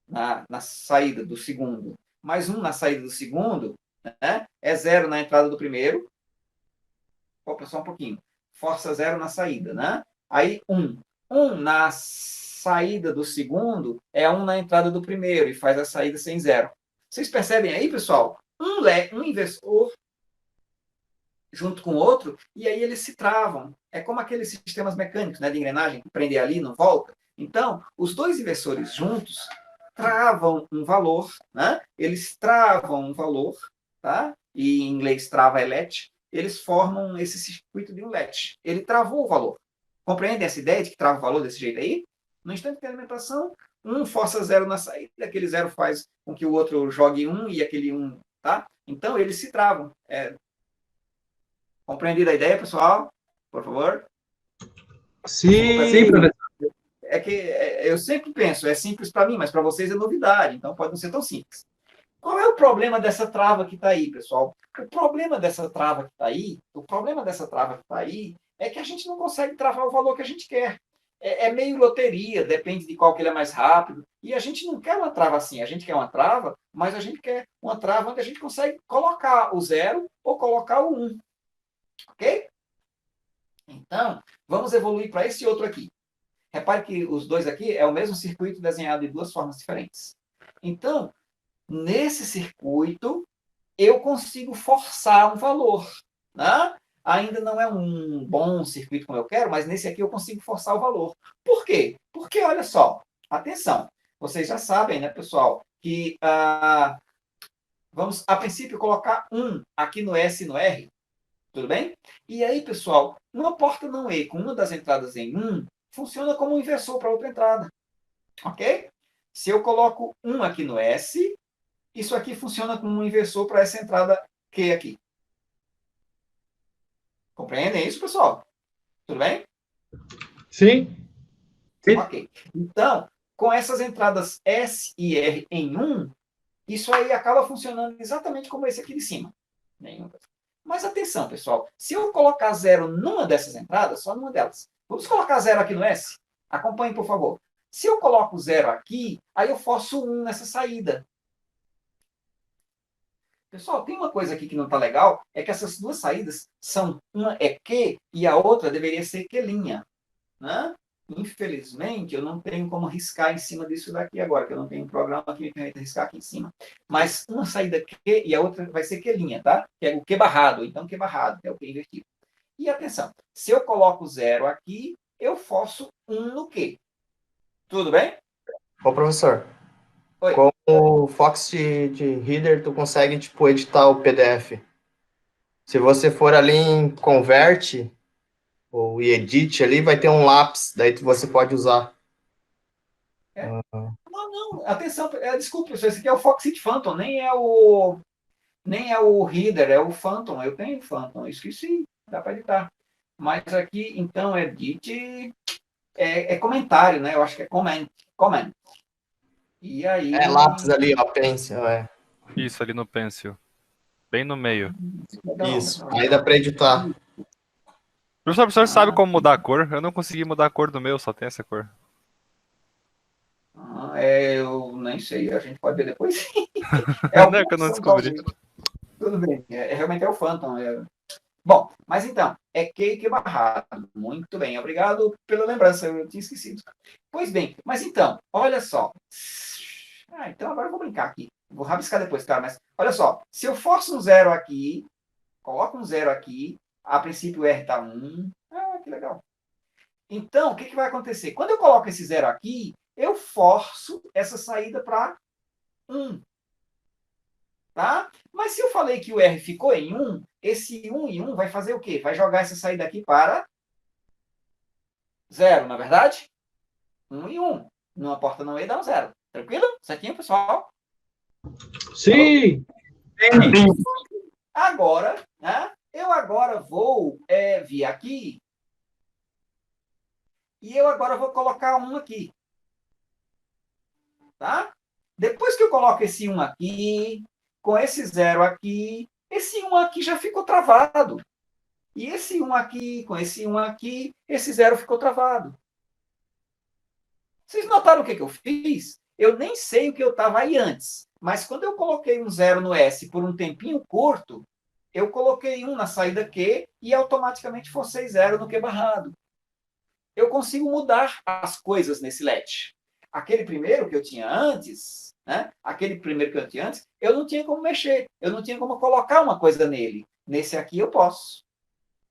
na saída do segundo. Mais 1 na saída do segundo, né? É 0 na entrada do primeiro. Opa, só um pouquinho. Força 0 na saída, né? Aí 1. 1 na saída do segundo é 1 na entrada do primeiro e faz a saída sem 0. Vocês percebem aí, pessoal? Um inversor junto com o outro, e aí eles se travam. É como aqueles sistemas mecânicos, né, de engrenagem, que prende ali, não volta. Então, os 2 inversores juntos travam um valor, né? Eles travam um valor, tá? e em inglês trava é let, eles formam esse circuito de um let. Ele travou o valor. Compreende essa ideia de que trava o valor desse jeito aí? No instante de alimentação, um força 0 na saída, aquele 0 faz com que o outro jogue 1 e aquele 1, tá? Então, eles se travam. Compreendida a ideia, pessoal? Por favor? Sim, professor. É que eu sempre penso, é simples para mim, mas para vocês é novidade, então pode não ser tão simples. Qual é o problema dessa trava que está aí, pessoal? O problema dessa trava que está aí, é que a gente não consegue travar o valor que a gente quer. É meio loteria, depende de qual que ele é mais rápido. E a gente não quer uma trava assim, a gente quer uma trava, mas a gente quer uma trava onde a gente consegue colocar o 0 ou colocar o 1. Ok? Então, vamos evoluir para esse outro aqui. Repare que os dois aqui é o mesmo circuito desenhado de duas formas diferentes. Então, nesse circuito, eu consigo forçar um valor. Né? Ainda não é um bom circuito como eu quero, mas nesse aqui eu consigo forçar o valor. Por quê? Porque, olha só, atenção, vocês já sabem, né, pessoal, que vamos, a princípio, colocar 1 aqui no S e no R. Tudo bem? E aí, pessoal, uma porta não E com uma das entradas em 1 funciona como um inversor para outra entrada. Ok? Se eu coloco 1 aqui no S, isso aqui funciona como um inversor para essa entrada Q aqui. Compreendem isso, pessoal? Tudo bem? sim. Ok. Então, com essas entradas S e R em 1, isso aí acaba funcionando exatamente como esse aqui de cima. Mas atenção, pessoal. Se eu colocar 0 numa dessas entradas, só numa delas. Vamos colocar 0 aqui no S? Acompanhe, por favor. Se eu coloco 0 aqui, aí eu forço 1 nessa saída. Pessoal, tem uma coisa aqui que não está legal, é que essas duas saídas são, uma é Q e a outra deveria ser Q'. Né? Infelizmente, eu não tenho como riscar em cima disso daqui agora, que eu não tenho um programa que me permita riscar aqui em cima. Mas uma saída Q e a outra vai ser Q', tá? Que é o Q barrado. Então, Q barrado é o Q invertido. E atenção, se eu coloco 0 aqui, eu forço 1 no Q. Tudo bem? Ô, professor, Oi. com o Fox de Reader, tu consegue, tipo, editar o PDF. Se você for ali em Convert, ou Edit ali, vai ter um lápis, daí você pode usar. Não, atenção, desculpe, esse aqui é o Foxit Phantom, nem é o Reader, é o Phantom. Eu tenho o Phantom, esqueci, dá para editar. Mas aqui, então, edit é comentário, né? Eu acho que é comment. E aí... É lápis ali, ó, pencil, é. Isso, ali no Pencil. Bem no meio. Isso, aí dá para editar. Professor, sabe como mudar a cor? Eu não consegui mudar a cor do meu, só tem essa cor. Eu nem sei, a gente pode ver depois. Não é que eu não descobri. Tudo bem, realmente é o Phantom. Bom, mas então, é Q barrado. Muito bem, obrigado pela lembrança, eu tinha esquecido. Pois bem, mas então, olha só. Então agora eu vou brincar aqui. Vou rabiscar depois, cara, mas olha só. Se eu forço um 0 aqui, coloco um 0 aqui, a princípio o R está 1. Que legal. Então, o que vai acontecer? Quando eu coloco esse 0 aqui, eu forço essa saída para 1. Tá? Mas se eu falei que o R ficou em 1, esse 1 e 1 vai fazer o quê? Vai jogar essa saída aqui para 0, na verdade? 1 e 1. Numa porta não E dá um 0. Tranquilo? Certinho, pessoal? Sim. Agora, né, eu agora vou vir aqui e eu agora vou colocar 1 aqui. Tá? Depois que eu coloco esse 1 aqui, com esse 0 aqui, esse 1 aqui já ficou travado. E esse 1 aqui, com esse 1 aqui, esse 0 ficou travado. Vocês notaram o que eu fiz? Eu nem sei o que eu estava aí antes. Mas quando eu coloquei um 0 no S por um tempinho curto, eu coloquei 1 na saída Q e automaticamente forcei 0 no Q barrado. Eu consigo mudar as coisas nesse LED. Aquele primeiro que eu tinha antes, né? Eu não tinha como mexer. Eu não tinha como colocar uma coisa nele. Nesse aqui eu posso.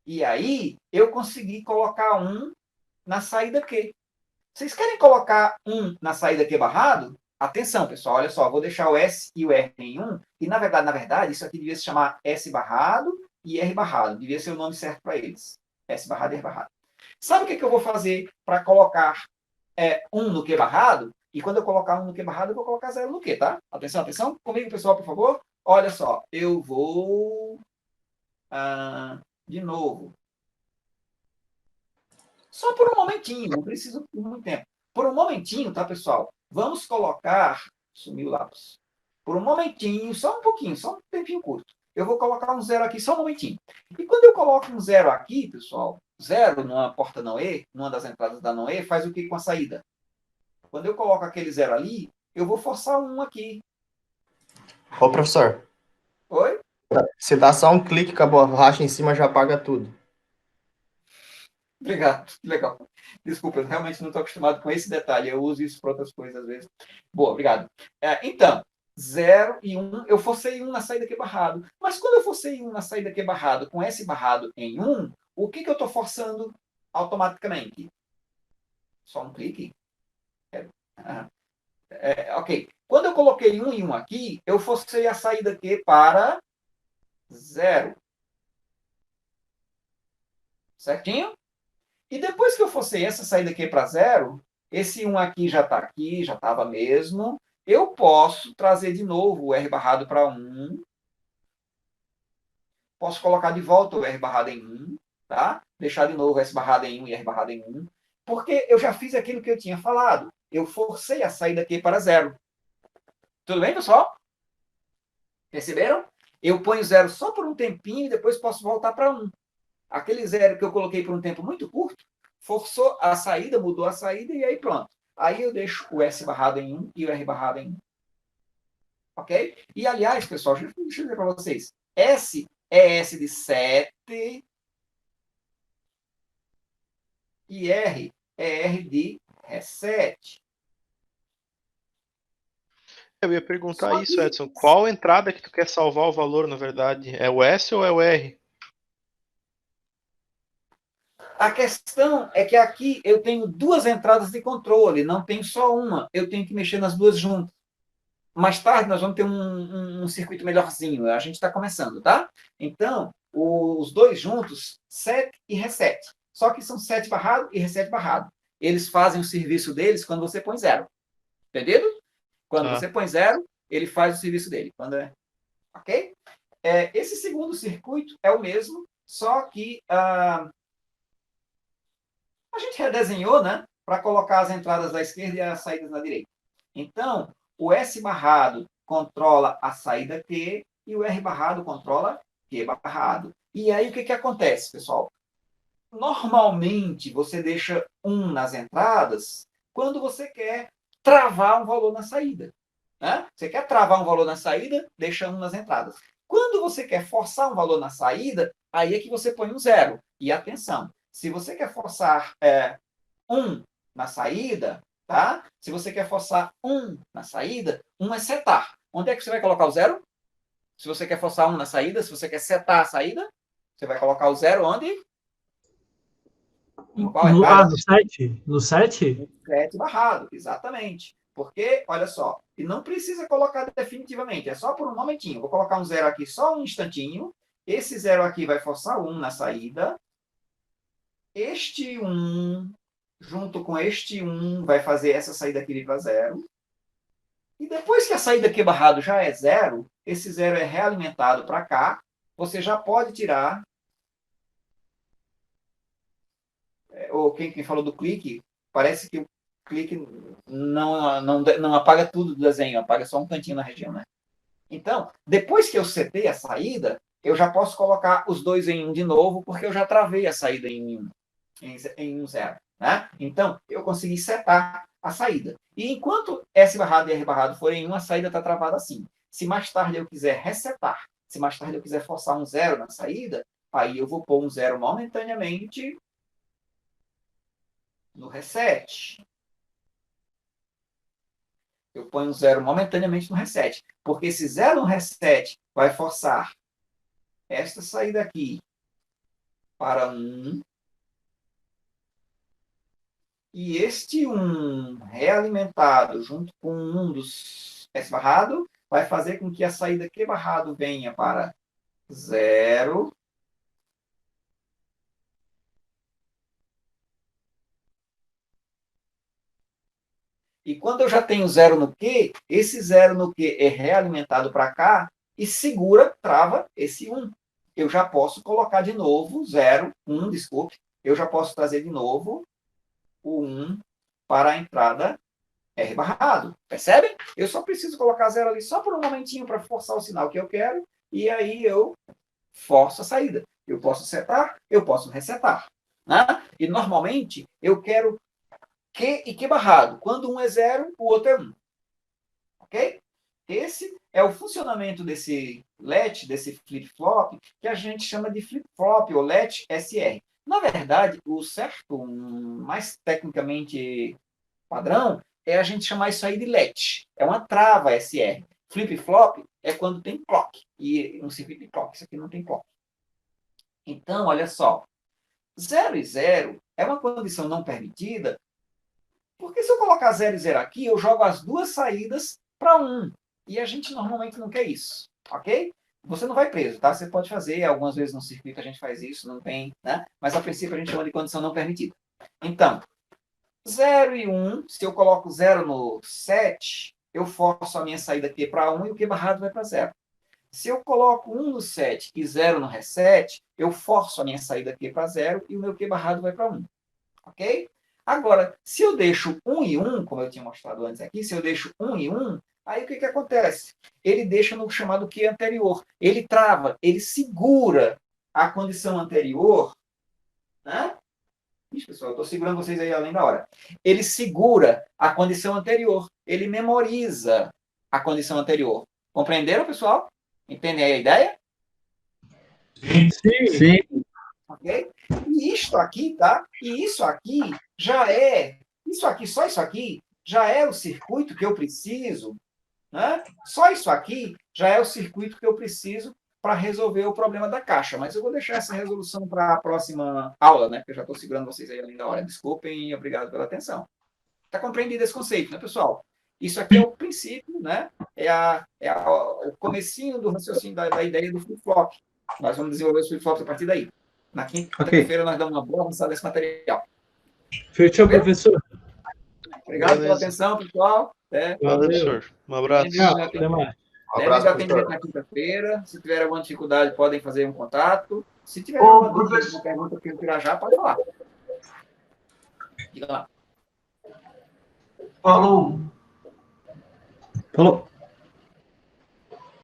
E aí, eu consegui colocar 1 na saída Q. Vocês querem colocar 1 na saída Q barrado? Atenção, pessoal, olha só, vou deixar o S e o R em 1, e na verdade, isso aqui devia se chamar S barrado e R barrado, devia ser o nome certo para eles. S barrado e R barrado. Sabe o que eu vou fazer para colocar 1 no Q barrado? E quando eu colocar 1 no Q barrado, eu vou colocar 0 no Q, tá? Atenção, atenção. Comigo, pessoal, por favor. Olha só, eu vou... de novo. Só por um momentinho, não preciso por muito tempo. Por um momentinho, tá, pessoal? Vamos colocar... Sumiu o lápis. Por um momentinho, só um pouquinho, só um tempinho curto. Eu vou colocar um 0 aqui, só um momentinho. E quando eu coloco um 0 aqui, pessoal, 0 numa porta não E, numa das entradas da não E, faz o que com a saída? Quando eu coloco aquele 0 ali, eu vou forçar um aqui. Ô, professor, Oi? se dá só um clique com a borracha em cima, já apaga tudo. Obrigado, que legal. Desculpa, eu realmente não estou acostumado com esse detalhe. Eu uso isso para outras coisas às vezes. Boa, obrigado. Então, 0 e 1, eu forcei 1 na saída Q barrado. Mas quando eu forcei 1 na saída Q barrado com S barrado em 1, o que eu estou forçando automaticamente? Só um clique? Ok. Quando eu coloquei 1 e 1 aqui, eu forcei a saída Q para 0. Certinho? E depois que eu forcei essa saída aqui para 0, esse 1 aqui já está aqui, já estava mesmo. Eu posso trazer de novo o R barrado para 1. Posso colocar de volta o R barrado em 1. Tá? Deixar de novo S barrado em 1 e R barrado em 1. Porque eu já fiz aquilo que eu tinha falado. Eu forcei a saída aqui para 0. Tudo bem, pessoal? Perceberam? Eu ponho 0 só por um tempinho e depois posso voltar para 1. Aquele 0 que eu coloquei por um tempo muito curto, forçou a saída, mudou a saída e aí pronto. Aí eu deixo o S barrado em 1 e o R barrado em 1. Ok? E, aliás, pessoal, deixa eu dizer para vocês. S é S de 7 e R é R de reset. Eu ia perguntar Só isso, que- Edson. Qual entrada que tu quer salvar o valor, na verdade? É o S ou é o R? A questão é que aqui eu tenho duas entradas de controle, não tenho só uma. Eu tenho que mexer nas duas juntas. Mais tarde nós vamos ter um circuito melhorzinho. A gente está começando, tá? Então, os dois juntos, set e reset. Só que são set barrado e reset barrado. Eles fazem o serviço deles quando você põe 0. Entendido? Quando você põe 0, ele faz o serviço dele. Quando ok? Esse segundo circuito é o mesmo, só que a gente redesenhou, né? Para colocar as entradas da esquerda e as saídas na direita. Então, o S barrado controla a saída Q e o R barrado controla Q barrado. E aí, o que acontece, pessoal? Normalmente, você deixa 1 nas entradas quando você quer travar um valor na saída. Né? Você quer travar um valor na saída, deixa 1 nas entradas. Quando você quer forçar um valor na saída, aí é que você põe um 0. E atenção, se você quer forçar 1 na saída, tá? Se você quer forçar 1 na saída, 1 é setar. Onde é que você vai colocar o 0? Se você quer forçar 1 na saída, se você quer setar a saída, você vai colocar o 0 onde? No 7? No 7? No 7 barrado, exatamente. Porque, olha só, e não precisa colocar definitivamente, é só por um momentinho. Vou colocar um 0 aqui só um instantinho. Esse 0 aqui vai forçar 1 na saída. Este 1, junto com este 1, vai fazer essa saída aqui para 0. E depois que a saída aqui barrado já é 0, esse 0 é realimentado para cá. Você já pode tirar... Ou quem falou do clique, parece que o clique não apaga tudo do desenho, apaga só um cantinho na região, né? Então, depois que eu setei a saída, eu já posso colocar os dois em 1 de novo, porque eu já travei a saída em 1 0. Né? Então, eu consegui setar a saída. E enquanto S barrado e R barrado forem em 1, a saída está travada assim. Se mais tarde eu quiser resetar, se mais tarde eu quiser forçar um 0 na saída, aí eu vou pôr um 0 momentaneamente no reset. Eu ponho um 0 momentaneamente no reset. Porque esse 0 no reset vai forçar esta saída aqui para 1. e este 1 realimentado junto com 1 dos S barrado vai fazer com que a saída Q barrado venha para 0. E quando eu já tenho 0 no Q, esse 0 no Q é realimentado para cá e segura, trava esse 1. Eu já posso colocar de novo 0, 1, desculpe. Eu já posso trazer de novo o 1 para a entrada R barrado. Percebe? Eu só preciso colocar 0 ali só por um momentinho para forçar o sinal que eu quero. E aí eu forço a saída. Eu posso setar, eu posso resetar. Né? E normalmente eu quero Q e Q barrado. Quando um é 0, o outro é 1. Ok? Esse é o funcionamento desse latch, desse flip-flop, que a gente chama de flip-flop ou latch SR. Na verdade, o certo, mais tecnicamente padrão, é a gente chamar isso aí de latch. É uma trava SR. Flip-flop é quando tem clock. E um circuito de clock. Isso aqui não tem clock. Então, olha só. 0 e 0 é uma condição não permitida, porque se eu colocar 0 e 0 aqui, eu jogo as duas saídas para 1. E a gente normalmente não quer isso. Ok? Você não vai preso, tá? Você pode fazer. Algumas vezes no circuito a gente faz isso, não tem, né? Mas a princípio a gente chama de condição não permitida. Então, 0 e 1, se eu coloco 0 no 7, eu forço a minha saída aqui para 1 e o Q barrado vai para 0. Se eu coloco 1 no 7 e 0 no reset, eu forço a minha saída aqui para 0 e o meu Q barrado vai para 1. Ok? Agora, se eu deixo 1 e 1, como eu tinha mostrado antes aqui, se eu deixo 1 e 1, aí o que acontece? Ele deixa no chamado Q anterior. Ele trava, ele segura a condição anterior, né? Ixi, pessoal, eu estou segurando vocês aí além da hora. Ele segura a condição anterior. Ele memoriza a condição anterior. Compreenderam, pessoal? Entendem aí a ideia? Sim. Ok? E isto aqui, tá? E isso aqui já é... Isso aqui, só isso aqui, já é o circuito que eu preciso, né? Só isso aqui já é o circuito que eu preciso para resolver o problema da caixa. Mas eu vou deixar essa resolução para a próxima aula, né? Porque eu já estou segurando vocês aí além da hora. Desculpem e obrigado pela atenção. Está compreendido esse conceito, né, pessoal? Isso aqui é o princípio, né? O comecinho do raciocínio da ideia do flip-flop. Nós vamos desenvolver os flip-flops a partir daí. Na quinta-feira nós damos uma boa avançada nesse material. Fechou, professor? Obrigado pela atenção, pessoal. Valeu, Valeu. professor. Um abraço. Até mais. Devem atender na quinta-feira. Se tiver alguma dificuldade, podem fazer um contato. Se tiver alguma dúvida, alguma pergunta que eu tirar já, pode falar. Diga lá. Falou. Falou.